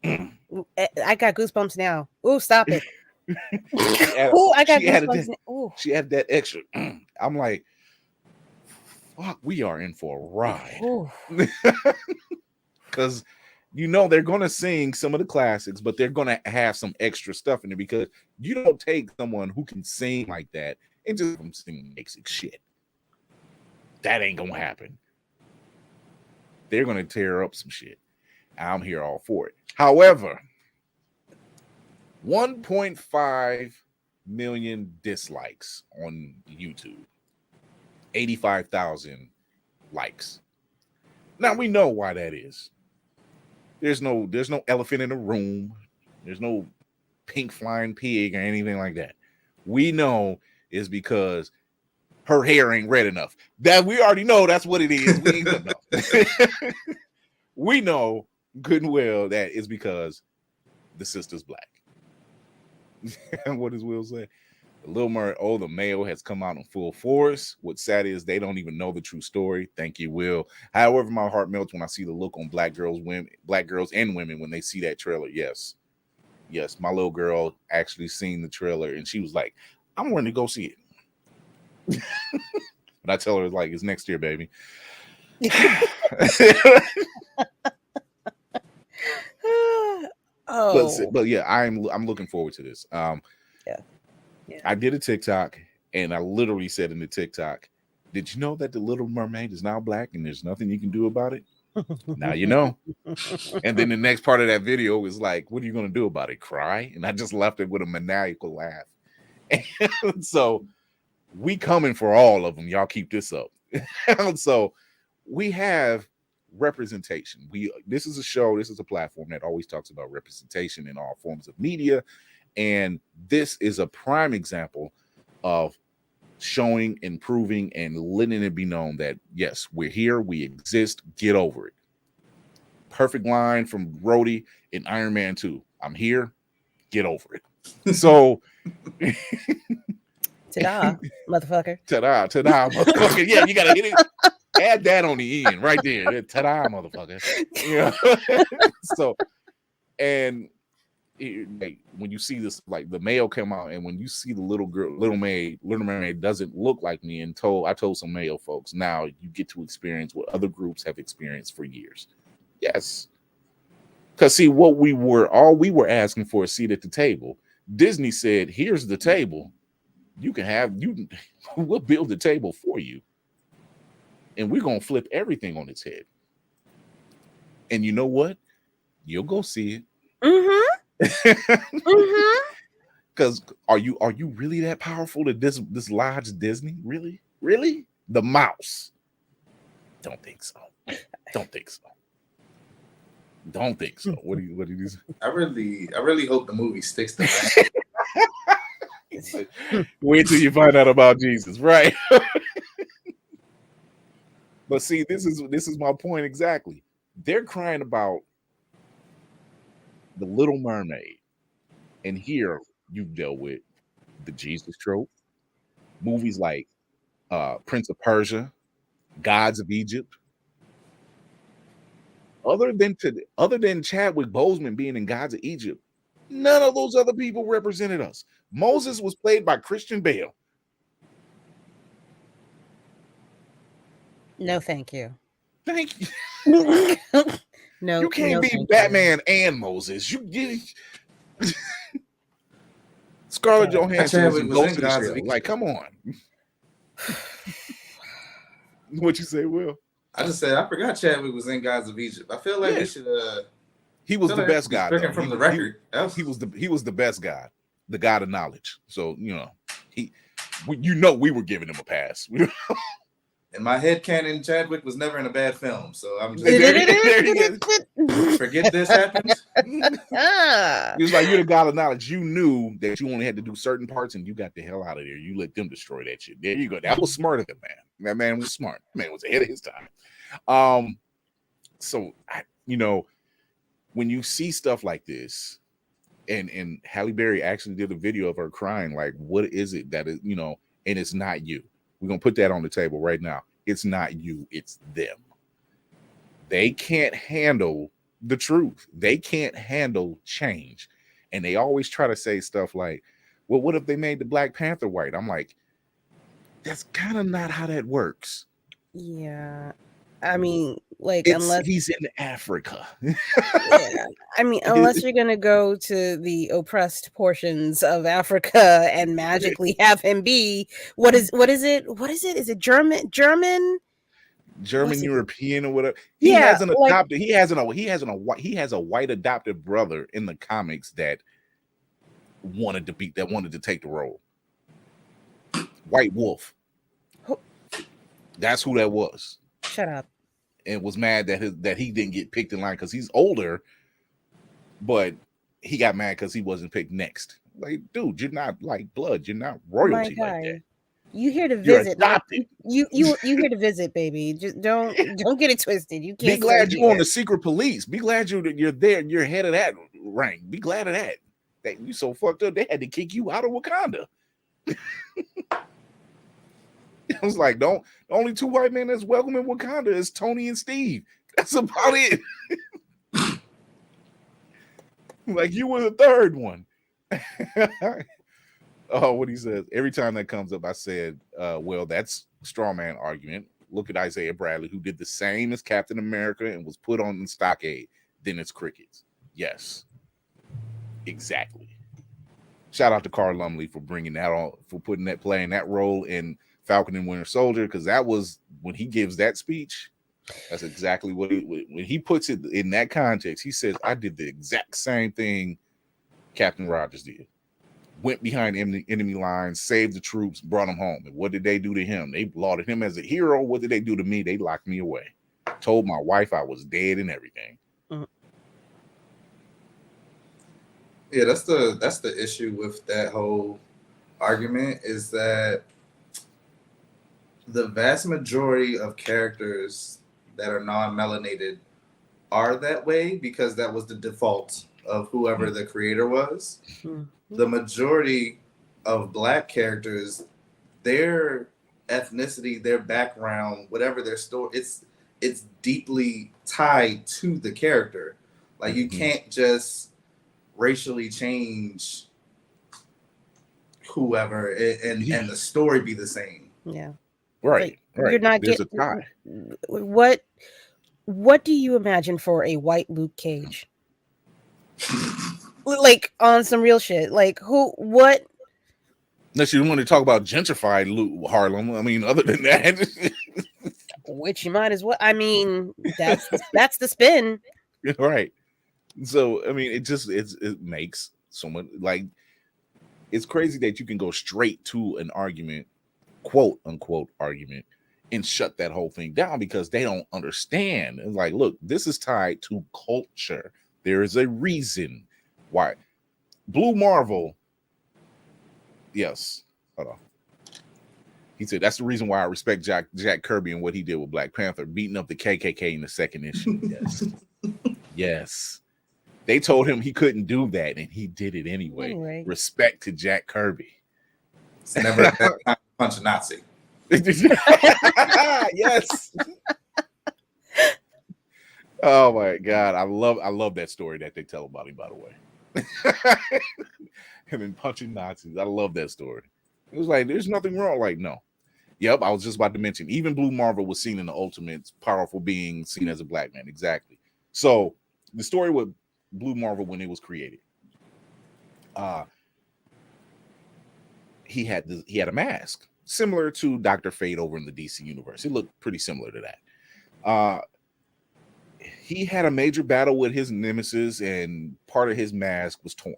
I got goosebumps now. Ooh, stop it. I got goosebumps now. She added that extra. I'm like, fuck, we are in for a ride. Because they're gonna sing some of the classics, but they're gonna have some extra stuff in it, because you don't take someone who can sing like that and just sing basic shit. That ain't gonna happen. They're gonna tear up some shit. I'm here all for it. However, 1.5 million dislikes on YouTube, 85,000 likes. Now we know why that is. There's no elephant in the room. There's no pink flying pig or anything like that. We know is because her hair ain't red enough. That we already know that's what it is. We ain't know. We know good and well that it's because the sister's black. What does Will say? The Little Mermaid, the mayo has come out in full force. What's sad is they don't even know the true story. Thank you, Will. However, my heart melts when I see the look on black girls and women when they see that trailer. Yes, my little girl actually seen the trailer and she was like, "I'm going to go see it." But I tell her like, "It's next year, baby." But yeah, I'm looking forward to this. Yeah. I did a TikTok and I literally said in the TikTok, "Did you know that the Little Mermaid is now black and there's nothing you can do about it?" Now you know. And then the next part of that video was like, "What are you going to do about it? Cry?" And I just left it with a maniacal laugh. And so we coming for all of them. Y'all keep this up. So we have representation. This is a show, this is a platform that always talks about representation in all forms of media. And this is a prime example of showing, improving, and letting it be known that, yes, we're here, we exist, get over it. Perfect line from Rhodey in Iron Man 2. I'm here, get over it. So, ta-da, motherfucker. Ta-da, motherfucker. Yeah, you got to hit it. Add that on the end right there. Ta-da, motherfucker. Yeah. So, and when you see this, like the male come out, and when you see the Little Mermaid doesn't look like me, and I told some male folks, now you get to experience what other groups have experienced for years. Yes. Because see, all we were asking for a seat at the table. Disney said, "Here's the table. We'll build the table for you. And we're gonna flip everything on its head. And you know what? You'll go see it." Because are you really that powerful to dislodge Disney? Really? The mouse? Don't think so. What do you say? I really hope the movie sticks to that. Wait till you find out about Jesus, right? But see, this is my point exactly. They're crying about the Little Mermaid, and here you've dealt with the Jesus trope, movies like Prince of Persia, Gods of Egypt. Other than Chadwick Boseman being in Gods of Egypt, none of those other people represented us. Moses was played by Christian Bale. No, thank you. Thank you. No, you can't be Batman and Moses. You get Scarlett Johansson was in Gods of Egypt. Like, come on. What you say, Will? I just said I forgot Chadwick was in Gods of Egypt. I feel like we should. He was the best guy. From the record, he was the best guy, the god of knowledge. So we were giving him a pass. In my head canon, Chadwick was never in a bad film. So I'm just forget this happened. He was like, you're the god of knowledge. You knew that you only had to do certain parts, and you got the hell out of there. You let them destroy that shit. There you go. That was smart of the man. That man was smart. That man was ahead of his time. So when you see stuff like this, and Halle Berry actually did a video of her crying, like, what is it that is, and it's not you. We're gonna put that on the table right now. It's not you, it's them. They can't handle the truth. They can't handle change. And they always try to say stuff like, well, what if they made the Black Panther white? I'm like, that's kind of not how that works. Yeah. I mean, unless he's in Africa. Yeah. I mean, unless you're gonna go to the oppressed portions of Africa and magically have him be what is it? Is it German European or whatever? He has an adopted. He has a white adopted brother in the comics that wanted to take the role. White Wolf. That's who that was. Shut up. And was mad that he didn't get picked in line because he's older, but he got mad because he wasn't picked next. Like, dude, you're not like blood. You're not royalty like that. You here to You're visit? Like, adopted. you here to visit, baby. Just don't get it twisted. You can't. Be glad you're on the secret police. Be glad you're there. You're head of that rank. Be glad of that. That you so fucked up. They had to kick you out of Wakanda. I was like, the only two white men that's welcome in Wakanda is Tony and Steve. That's about it. Like, you were the third one. Oh, what he says. Every time that comes up, I said, well, that's straw man argument. Look at Isaiah Bradley, who did the same as Captain America and was put on the stockade. Then it's crickets. Yes, exactly. Shout out to Carl Lumley for bringing that on, for playing that role in Falcon and Winter Soldier, because that was when he gives that speech. That's exactly what when he puts it in that context. He says, I did the exact same thing Captain Rogers did. Went behind enemy lines, saved the troops, brought them home. And what did they do to him? They lauded him as a hero. What did they do to me? They locked me away. Told my wife I was dead and everything. Yeah, that's the issue with that whole argument, is that the vast majority of characters that are non-melanated are that way because that was the default of whoever the creator was. The majority of Black characters, their ethnicity, their background, whatever their story, it's deeply tied to the character. Like, you can't just racially change whoever and the story be the same. Yeah. Right. You're not There's getting a tie. What do you imagine for a white Luke Cage? Like, on some real shit. Like, what? Unless you want to talk about gentrified Harlem. I mean, other than that. Which you might as well. I mean, that's the spin. Right. So, I mean, it makes so much, like, it's crazy that you can go straight to an argument, quote unquote argument, and shut that whole thing down because they don't understand. It's like, look, this is tied to culture. There is a reason why. Blue Marvel, yes, hold on. He said, that's the reason why I respect Jack Kirby and what he did with Black Panther, beating up the KKK in the second issue. Yes. Yes. They told him he couldn't do that, and he did it anyway. Respect to Jack Kirby. It's never a bad time to punch a Nazi. Yes. Oh my God. I love that story that they tell about him, by the way. Him and punching Nazis. I love that story. It was like, there's nothing wrong. Like, no. Yep, I was just about to mention, even Blue Marvel was seen in the Ultimates, powerful being seen as a Black man. Exactly. So the story with Blue Marvel, when it was created, he had a mask similar to Dr. Fate over in the DC universe. It looked pretty similar to that. He had a major battle with his nemesis, and part of his mask was torn.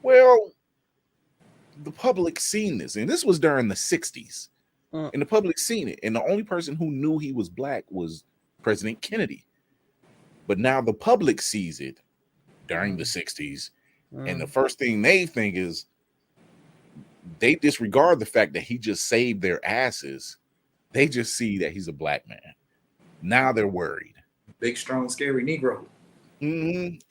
Well, the public seen this, and this was during the 60s, and the public seen it, and the only person who knew he was Black was President Kennedy. But now the public sees it during the 60s, and the first thing they think is they disregard the fact that he just saved their asses. They just see that he's a Black man. Now they're worried. Big, strong, scary Negro. And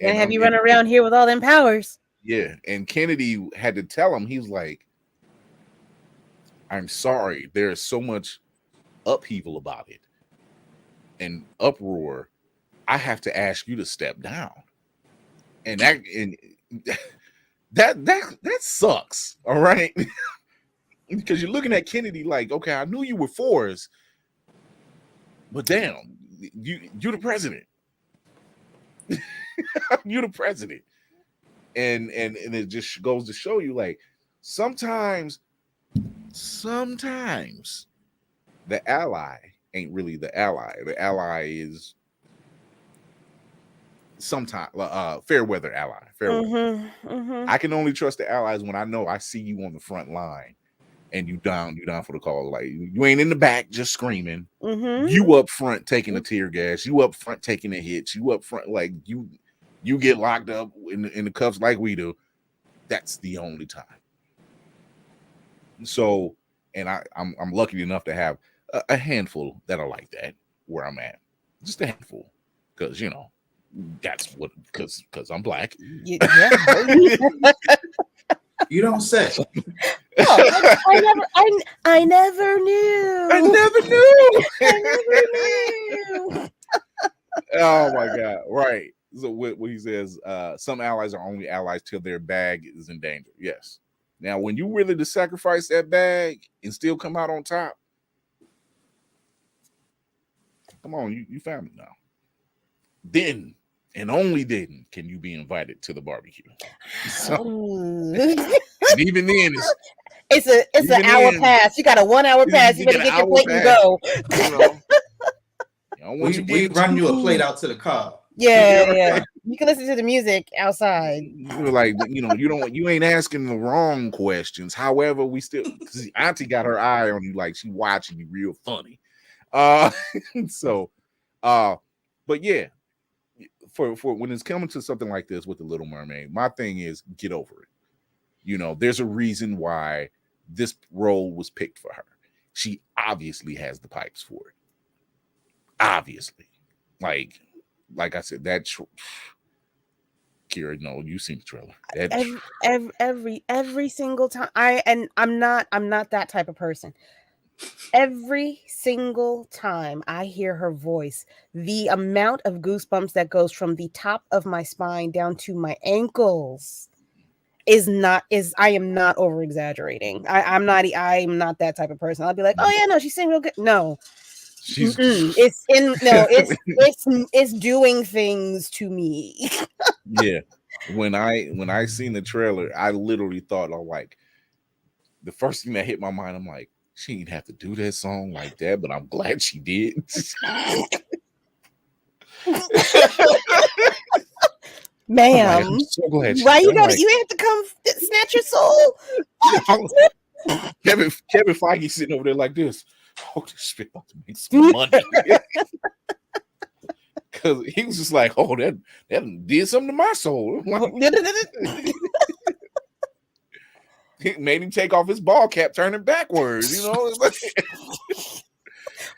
have you run around here with all them powers? Yeah, and Kennedy had to tell him, he was like, I'm sorry, there is so much upheaval about it and uproar. I have to ask you to step down. And that sucks. All right. Because you're looking at Kennedy like, okay, I knew you were for us, but damn, you're the president. You're the president. And it just goes to show you, like, sometimes the ally ain't really the ally. The ally is sometime fair weather ally. Fair weather. I can only trust the allies when I know I see you on the front line and you down for the call. Like you ain't in the back just screaming. You up front taking the tear gas. You up front taking the hits. You up front like you get locked up in the cuffs like we do. That's the only time. So, and I'm lucky enough to have a handful that are like that where I'm at. Just a handful, because you know that's what because I'm black. You don't say. Oh, I never knew. I never knew. Oh my God! Right. So what he says, some allies are only allies till their bag is in danger. Yes. Now, when you really to sacrifice that bag and still come out on top, come on, you family now. Then and only then can you be invited to the barbecue. So, and even then, it's an hour pass. You got a 1 hour pass. You better get your plate and go. You know, we run you a plate out to the car. Yeah. You can listen to the music outside. Like, you ain't asking the wrong questions. However, we still, because Auntie got her eye on you, like she watching you real funny. But yeah, for when it's coming to something like this with the Little Mermaid, my thing is get over it. You know, there's a reason why this role was picked for her. She obviously has the pipes for it. Obviously, like I said, that Kira, no, you seen the trailer. Every single time. I'm not that type of person. Every single time I hear her voice, the amount of goosebumps that goes from the top of my spine down to my ankles I am not over exaggerating. I'm not that type of person. I'll be like, oh yeah, no, she's saying real good. No. It's doing things to me. Yeah. When I seen the trailer, I literally thought, like, the first thing that hit my mind, I'm like, she didn't have to do that song like that, but I'm glad she did. Ma'am, I'm so glad why you have to come snatch your soul? Kevin Feige sitting over there like this. Oh, this shit about to make some money. Because he was just like, oh, that did something to my soul. He made him take off his ball cap, turn it backwards, you know?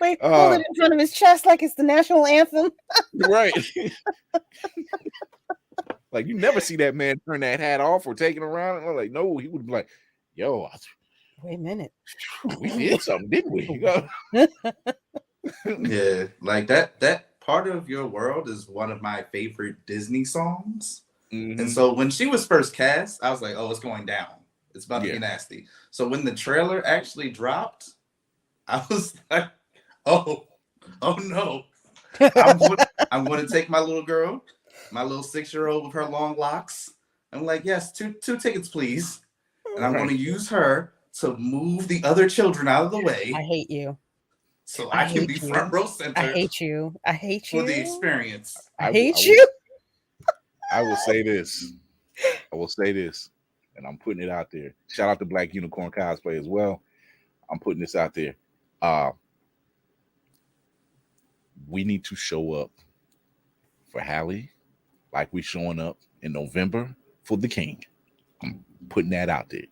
Wait, hold it in front of his chest like it's the national anthem. Right. Like, you never see that man turn that hat off or take it around. And I'm like, no, he would be like, yo, wait a minute. We did something, didn't we? Yeah, like that part of your world is one of my favorite Disney songs. Mm-hmm. And so when she was first cast, I was like, oh, it's going down. It's about to be nasty. So when the trailer actually dropped, I was like, oh no. I'm going to take my little girl, my little 6-year-old with her long locks. I'm like, yes, two tickets, please. And I'm going to use her to move the other children out of the way. I hate you. So I can be front row center. I hate you. For the experience. I hate you. I will say this. And I'm putting it out there. Shout out to Black Unicorn Cosplay as well. I'm putting this out there. We need to show up for Halle like we showing up in November for the King. I'm putting that out there.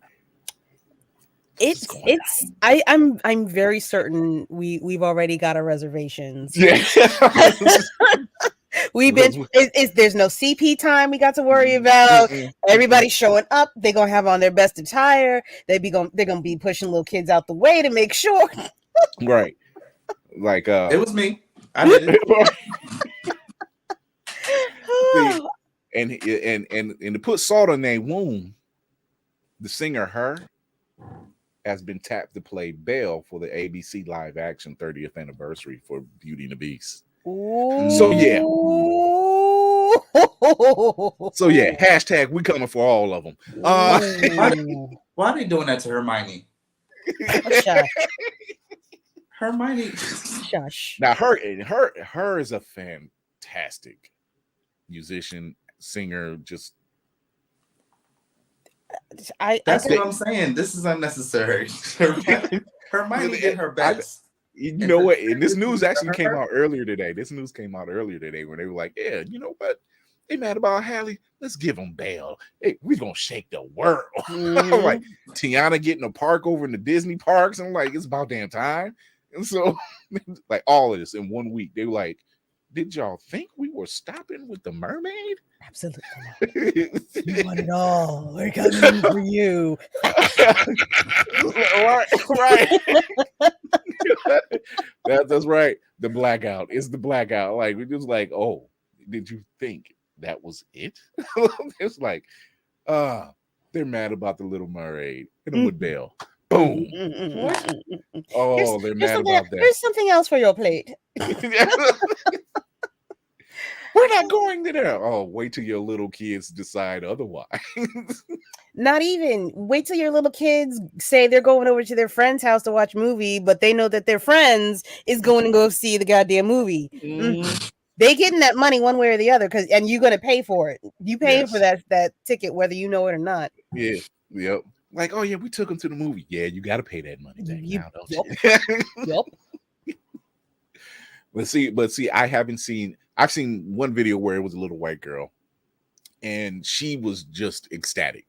I'm very certain we've already got our reservations. Yeah. There's no CP time we got to worry about. Everybody's showing up. They're gonna have on their best attire. They're gonna be pushing little kids out the way to make sure. Right. Like it was me. I did it. and to put salt on their wound, the singer Her has been tapped to play Belle for the ABC live action 30th anniversary for Beauty and the Beast. Ooh. So yeah, hashtag we coming for all of them. Why are they doing that to Hermione? Hermione, shush. Now her is a fantastic musician, singer, just That's what I'm saying. This is unnecessary. Hermione did her best. You know what? And this news actually came out earlier today. This news came out earlier today when they were like, yeah, you know what? They mad about Hallie. Let's give them bail. Hey, we're going to shake the world. Mhm. Like, Tiana getting a park over in the Disney parks. I'm like, it's about damn time. And so, like, all of this in 1 week, they were like, did y'all think we were stopping with the mermaid? Absolutely not. You want it all. We're coming for you. right. That's right. The blackout. It's the blackout. Like, we're just like, oh, did you think that was it? It's like, they're mad about the Little Mermaid. Hit them with bail. Boom. What? Oh, they're mad about that. Here's something else for your plate. We're not going there. Oh, wait till your little kids decide otherwise. Not even. Wait till your little kids say they're going over to their friend's house to watch a movie, but they know that their friends is going to go see the goddamn movie. Mm. They getting that money one way or the other, and you're going to pay for it. You paying for Yes. that ticket, whether you know it or not. Yeah. Yep. Like, oh yeah, we took them to the movie. Yeah, you got to pay that money back now, don't you? Yup. But see, I've seen one video where it was a little white girl, and she was just ecstatic.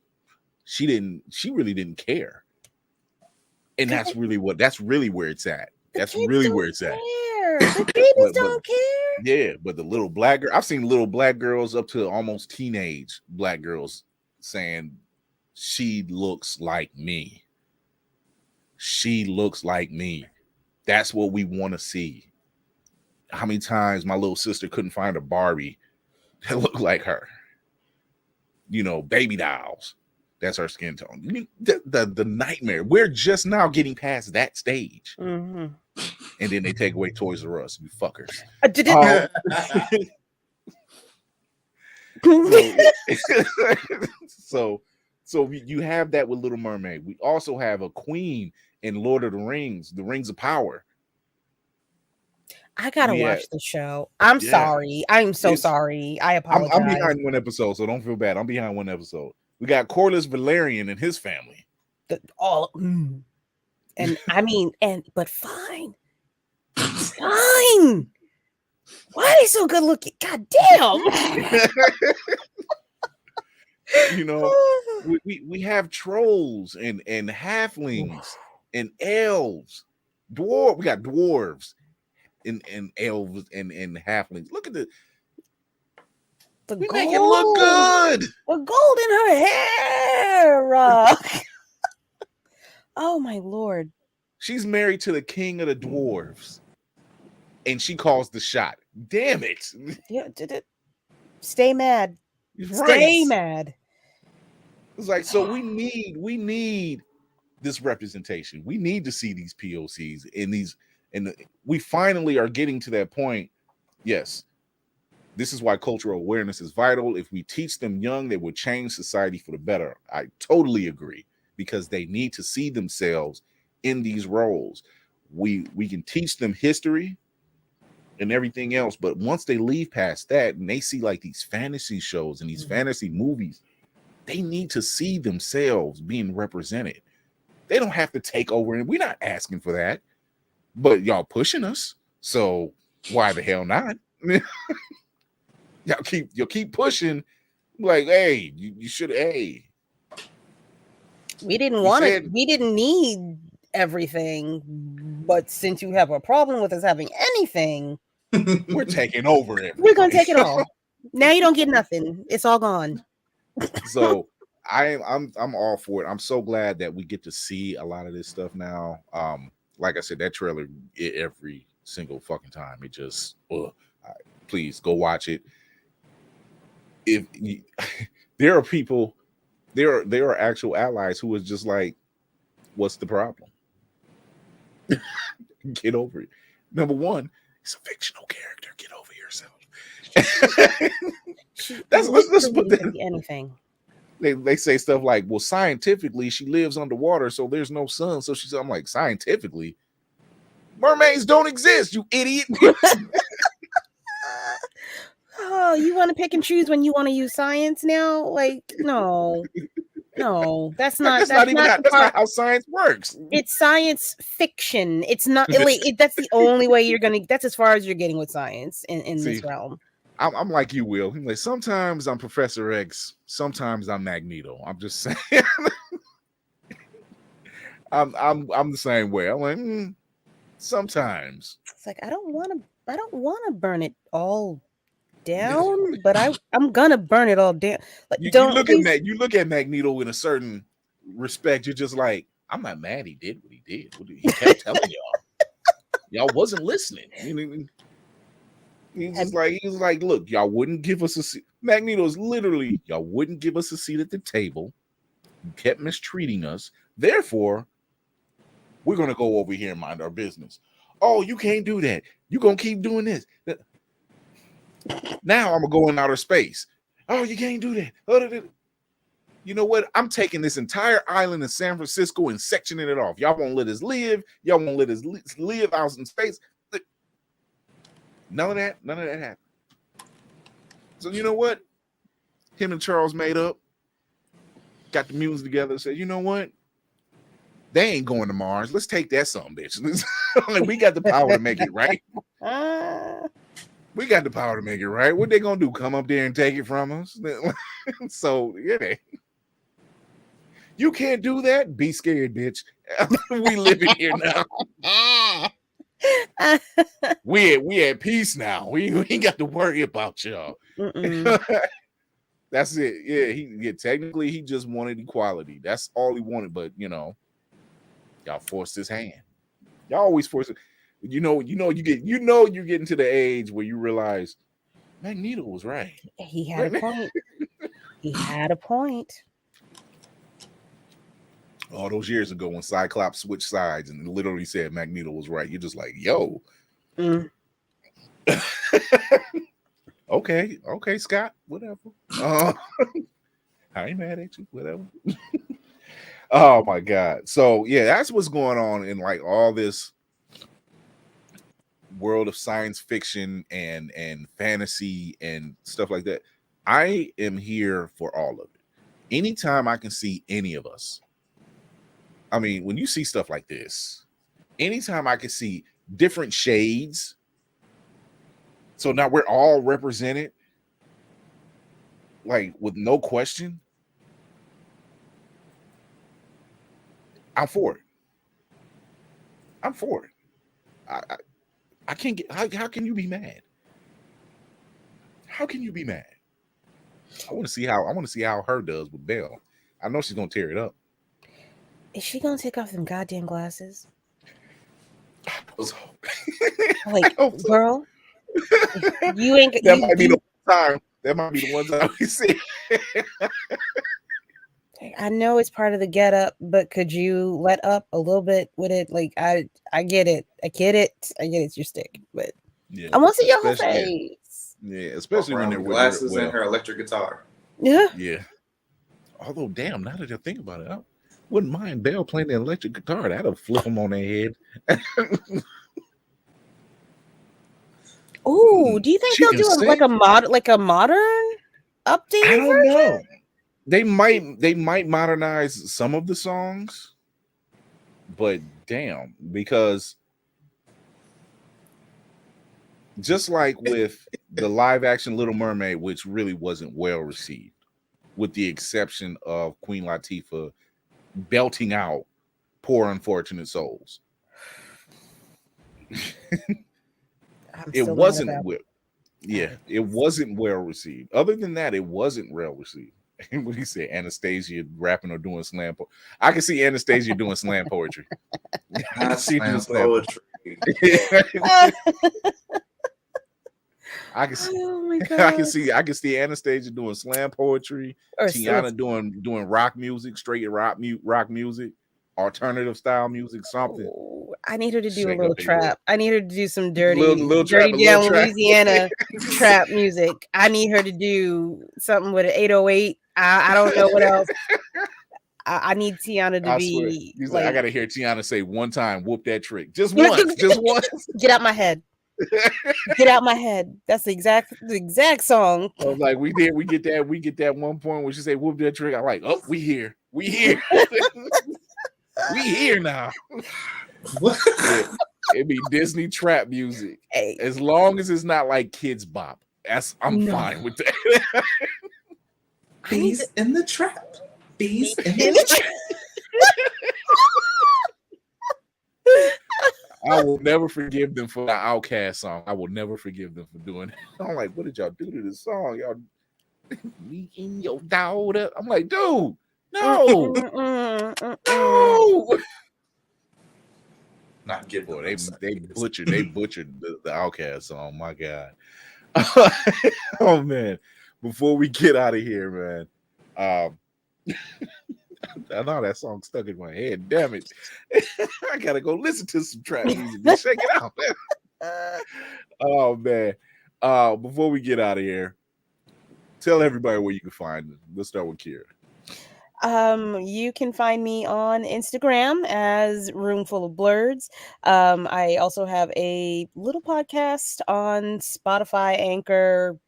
She really didn't care, and that's really where it's at. That's really where it's at. The babies don't care. Yeah, but the little black girl, I've seen little black girls up to almost teenage black girls saying, "She looks like me. She looks like me." That's what we want to see. How many times my little sister couldn't find a Barbie that looked like her? You know, baby dolls. That's her skin tone. I mean, the nightmare. We're just now getting past that stage. Mm-hmm. And then they take away Toys R Us, you fuckers. So you have that with Little Mermaid. We also have a queen in Lord of the Rings of Power. I gotta watch the show. I'm sorry. I'm so sorry. I apologize. I'm behind one episode, so don't feel bad. I'm behind one episode. We got Corlys Valerian and his family. And I mean, but fine. Fine. Why are they so good looking? God damn. You know, we have trolls and halflings and elves, we got dwarves and elves and halflings. Look at we make it look good. The gold in her hair. Oh my Lord. She's married to the king of the dwarves, and she calls the shot. Damn it. Yeah, did it. Stay mad. Right. Stay mad. It's like, so we need this representation. We need to see these POCs and we finally are getting to that point. Yes, this is why cultural awareness is vital. If we teach them young, they will change society for the better. I totally agree, because they need to see themselves in these roles. We can teach them history and everything else, but once they leave past that and they see like these fantasy shows and these fantasy movies, they need to see themselves being represented. They don't have to take over, and we're not asking for that, but y'all pushing us, so why the hell not? You'll keep pushing, like, hey, you should, hey. We didn't want it. We didn't need everything, but since you have a problem with us having anything, we're taking over it. We're gonna take it all. Now you don't get nothing. It's all gone. So I'm all for it. I'm so glad that we get to see a lot of this stuff now. Like I said, that trailer every single fucking time. It just please go watch it. If there are people, there are actual allies who is just like, what's the problem? Get over it. Number one, it's a fictional character. Get over yourself. Let's put that. Anything. They say stuff like, well, scientifically, she lives underwater, so there's no sun. So I'm like, scientifically, mermaids don't exist, you idiot. Oh, you want to pick and choose when you want to use science now? Like, no, that's not That's not how science works. It's science fiction. It's not. That's the only way you're gonna. That's as far as you're getting with science in See, this realm. I'm like you, Will. I'm like, sometimes I'm Professor X, sometimes I'm Magneto. I'm just saying. I'm the same way. I'm like, sometimes. It's like I don't want to burn it all down, but I'm gonna burn it all down. Like, You look at Magneto in a certain respect. You're just like, I'm not mad. He did what he did. He kept telling y'all wasn't listening. He was like, look, y'all wouldn't give us a seat. Magneto's literally, y'all wouldn't give us a seat at the table. You kept mistreating us. Therefore, we're gonna go over here and mind our business. Oh, you can't do that. You're gonna keep doing this. Now I'm gonna go in outer space. Oh, you can't do that. You know what? I'm taking this entire island in San Francisco and sectioning it off. Y'all won't let us live. Y'all won't let us live out in space. None of that happened. So you know what? Him and Charles made up, got the mutants together, and said, you know what? They ain't going to Mars. Let's take that son bitch. Like, we got the power to make it right. We got the power to make it right. What they gonna do? Come up there and take it from us? So yeah, you can't do that. Be scared, bitch. We living here now. we at peace now. We ain't got to worry about y'all. That's it. Yeah, technically he just wanted equality. That's all he wanted. But y'all forced his hand. Y'all always force it. You're getting to the age where you realize Magneto was right. He had a point. He had a point. All those years ago when Cyclops switched sides and literally said Magneto was right, you're just like, yo. Okay, Scott, whatever. I ain't mad at you, whatever. Oh my God. So yeah, that's what's going on in like all this world of science fiction and fantasy and stuff like that. I am here for all of it. Anytime I can see any of us. I mean, when you see stuff like this, anytime I can see different shades, so now we're all represented, like with no question, I'm for it. I'm for it. I can't get. How can you be mad? How can you be mad? I want to see how her does with Belle. I know she's gonna tear it up. Is she gonna take off them goddamn glasses? Like, girl, you ain't. That might be the one time. That might be the one time we see. I know it's part of the get up, but could you let up a little bit with it? Like, I get it. I get it. It's your stick, but yeah, I want to see your whole face. Yeah, especially when they're glasses and her electric guitar. Yeah. Yeah. Although, damn, now that I think about it, I wouldn't mind Belle playing the electric guitar. That'll flip them on their head. Oh, do you think they'll do like a modern update? I don't know. They might modernize some of the songs, but damn, because just like with the live action Little Mermaid, which really wasn't well received, with the exception of Queen Latifah belting out "Poor Unfortunate Souls." It wasn't it wasn't well received. Other than that, it wasn't well received. What he said, Anastasia rapping or doing slam poetry. I can see Anastasia doing slam poetry. I see doing slam poetry. I can see Anastasia doing slam poetry, or Tiana doing rock music, straight rock music, alternative style music, something. Oh, I need her to do a little trap. I need her to do some dirty down Louisiana trap music. I need her to do something with an 808. I don't know what else. I need Tiana to be like, I gotta hear Tiana say one time, whoop that trick. Just once. Get out my head. Get out my head. That's the exact song. I was like, we get that one point where she say whoop that trick. I'm like, oh, we here. We here now. What? It'd be Disney trap music. Hey. As long as it's not like Kids Bop. I'm fine with that. Bees in the trap. Bees in the trap. I will never forgive them for the Outkast song. I will never forgive them for doing it. I'm like, what did y'all do to this song? Y'all me in your daughter. I'm like, dude, no. No. Not give Boy, they butchered the Outkast song. My God. Oh man. Before we get out of here, man. I know that song stuck in my head. Damn it. I gotta go listen to some trap music and check it out. Oh man. Before we get out of here, tell everybody where you can find them. Let's start with Kira. You can find me on Instagram as Room Full of Blurs. I also have a little podcast on Spotify, Anchor,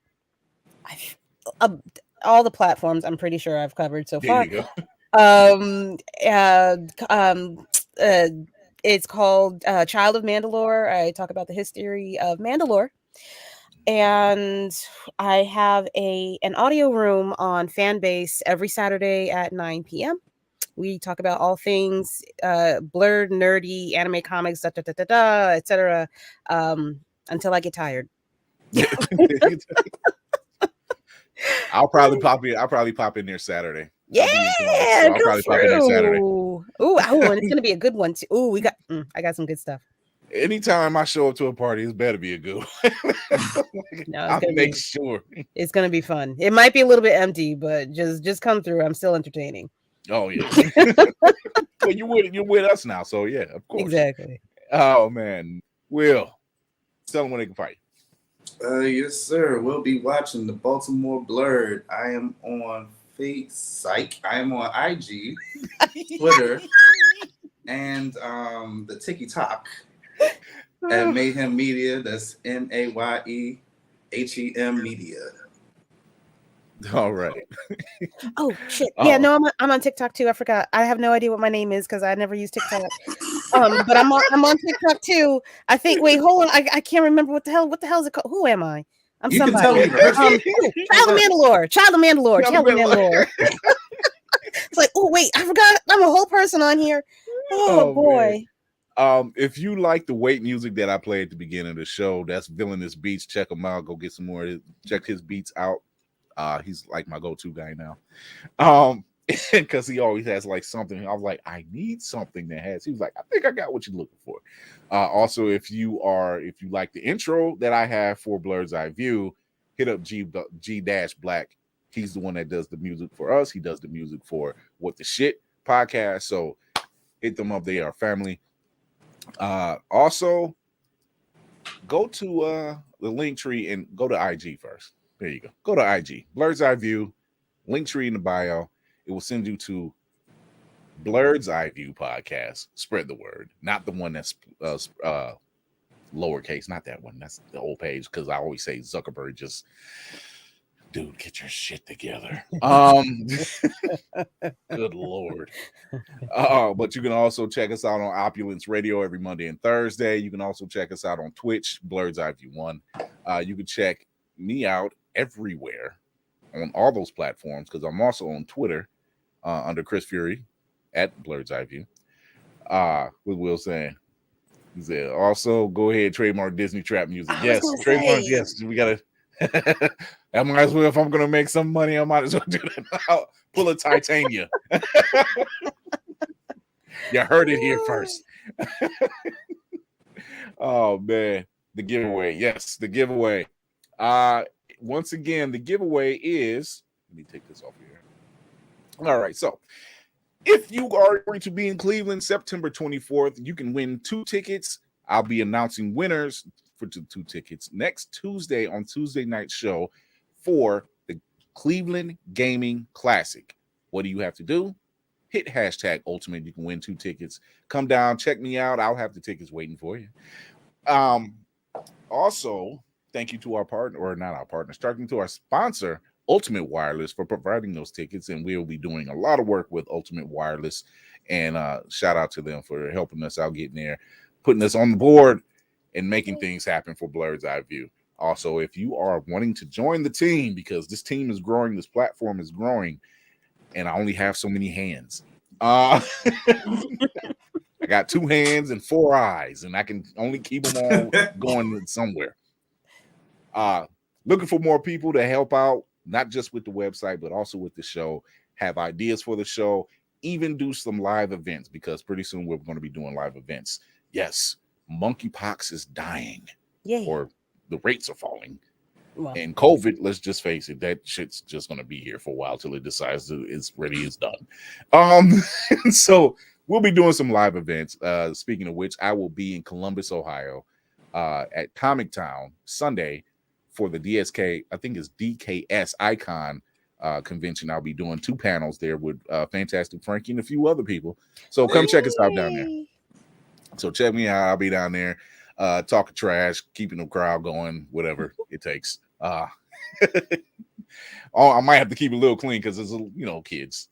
all the platforms. I'm pretty sure I've covered so far. There you go. It's called Child of Mandalore. I talk about the history of Mandalore. And I have an audio room on Fanbase every Saturday at 9 p.m. We talk about all things blurred, nerdy, anime, comics, etc. Until I get tired. I'll probably pop in there Saturday. Yeah, I'll probably pop in there Saturday. Ooh, and it's gonna be a good one too. Ooh, I got some good stuff. Anytime I show up to a party, it's better be a good one. I'll make sure. It's gonna be fun. It might be a little bit empty, but just come through. I'm still entertaining. Oh yeah. Well, you're with us now, so yeah, of course. Exactly. Oh man. Will, tell them when they can fight. Yes, sir. We'll be watching the Baltimore Blurred. I am on I am on IG, Twitter, and the TikTok at Mayhem Media. That's MAYEHEM Media. All right. Oh shit! Yeah, no, I'm on TikTok too. I forgot. I have no idea what my name is because I never use TikTok. But I'm on TikTok too. I think. Wait, hold on. I can't remember what the hell is it called? Who am I? I'm you somebody. Can tell me. Child of Mandalore. It's like, oh wait, I forgot. I'm a whole person on here. Oh boy. Man. If you like the wait music that I played at the beginning of the show, that's Villainous Beats. Check him out. Go get some more. Check his beats out. He's like my go-to guy now. Because he always has like something. I was like, I need something that has. He was like, I think I got what you're looking for. Also, if you like the intro that I have for Blurred's Eye View, hit up G-Black. He's the one that does the music for us. He does the music for What the Shit podcast. So hit them up. They are family. Also, go to the link tree and go to IG first. There you go. Go to IG. Blurred's Eye View. Link tree in the bio. It will send you to Blurred's Eye View podcast. Spread the word. Not the one that's lowercase. Not that one. That's the old page because I always say Zuckerberg just... Dude, get your shit together. Good Lord. But you can also check us out on Opulence Radio every Monday and Thursday. You can also check us out on Twitch, Blurred's Eye View 1. You can check me out everywhere on all those platforms because I'm also on Twitter under Chris Fury at Blurred's Eye View. What Will saying? He said, also go ahead, trademark Disney trap music. Yes, trademark. Yes, we gotta. I might as well, if I'm gonna make some money, I might as well do that. I'll pull a Titania. You heard it here first. Oh man, the giveaway. Yes, the giveaway. Once again, the giveaway is. Let me take this off here. All right, so if you are going to be in Cleveland September 24th, you can win 2 tickets. I'll be announcing winners for 2 tickets next Tuesday on Tuesday night show for the Cleveland Gaming Classic. What do you have to do? Hit hashtag Ultimate. You can win 2 tickets. Come down, check me out. I'll have the tickets waiting for you. Also, thank you to our partner, or not our partner, starting to our sponsor, Ultimate Wireless, for providing those tickets. And we'll be doing a lot of work with Ultimate Wireless. And shout out to them for helping us out getting there, putting us on the board, and making things happen for Blurred's Eye View. Also, if you are wanting to join the team, because this team is growing, this platform is growing, and I only have so many hands. I got 2 hands and 4 eyes, and I can only keep them all going somewhere. Looking for more people to help out, not just with the website, but also with the show, have ideas for the show, even do some live events, because pretty soon we're going to be doing live events. Yes, monkeypox is dying. Yay. Or the rates are falling. Well, And COVID, let's just face it, that shit's just going to be here for a while till it decides it's ready, it's done. So we'll be doing some live events. Speaking of which, I will be in Columbus, Ohio, at Comic Town Sunday for the DSK, I think it's DKS Icon convention. I'll be doing 2 panels there with Fantastic Frankie and a few other people. So come check us out down there. So check me out. I'll be down there talking trash, keeping the crowd going, whatever it takes. I might have to keep it a little clean because it's, kids.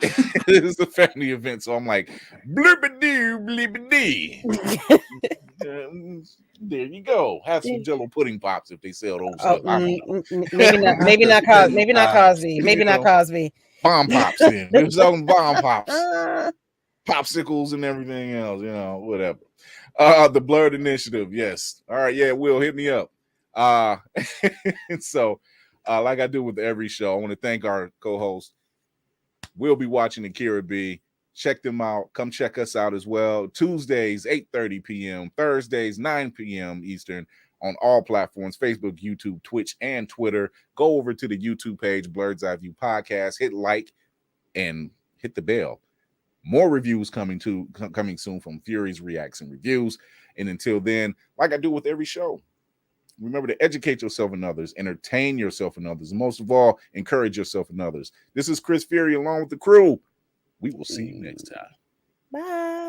It's a family event, so I'm like, blippity blippity. There you go. Have some Jello pudding pops if they sell those stuff. Maybe not Cosby. Maybe not Cosby. Bomb pops then. They're selling bomb pops, popsicles, and everything else. Whatever. The Blurred Initiative. Yes. All right. Yeah. Will, hit me up. So, like I do with every show, I want to thank our co-host. We'll be watching Akira B. Check them out. Come check us out as well. Tuesdays, 8:30 p.m. Thursdays, 9 p.m. Eastern on all platforms, Facebook, YouTube, Twitch, and Twitter. Go over to the YouTube page, Blurred's Eye View Podcast. Hit like and hit the bell. More reviews coming soon from Fury's Reacts and Reviews. And until then, like I do with every show, remember to educate yourself and others, entertain yourself and others, and most of all, encourage yourself and others. This is Chris Fury along with the crew. We will see you next time. Bye.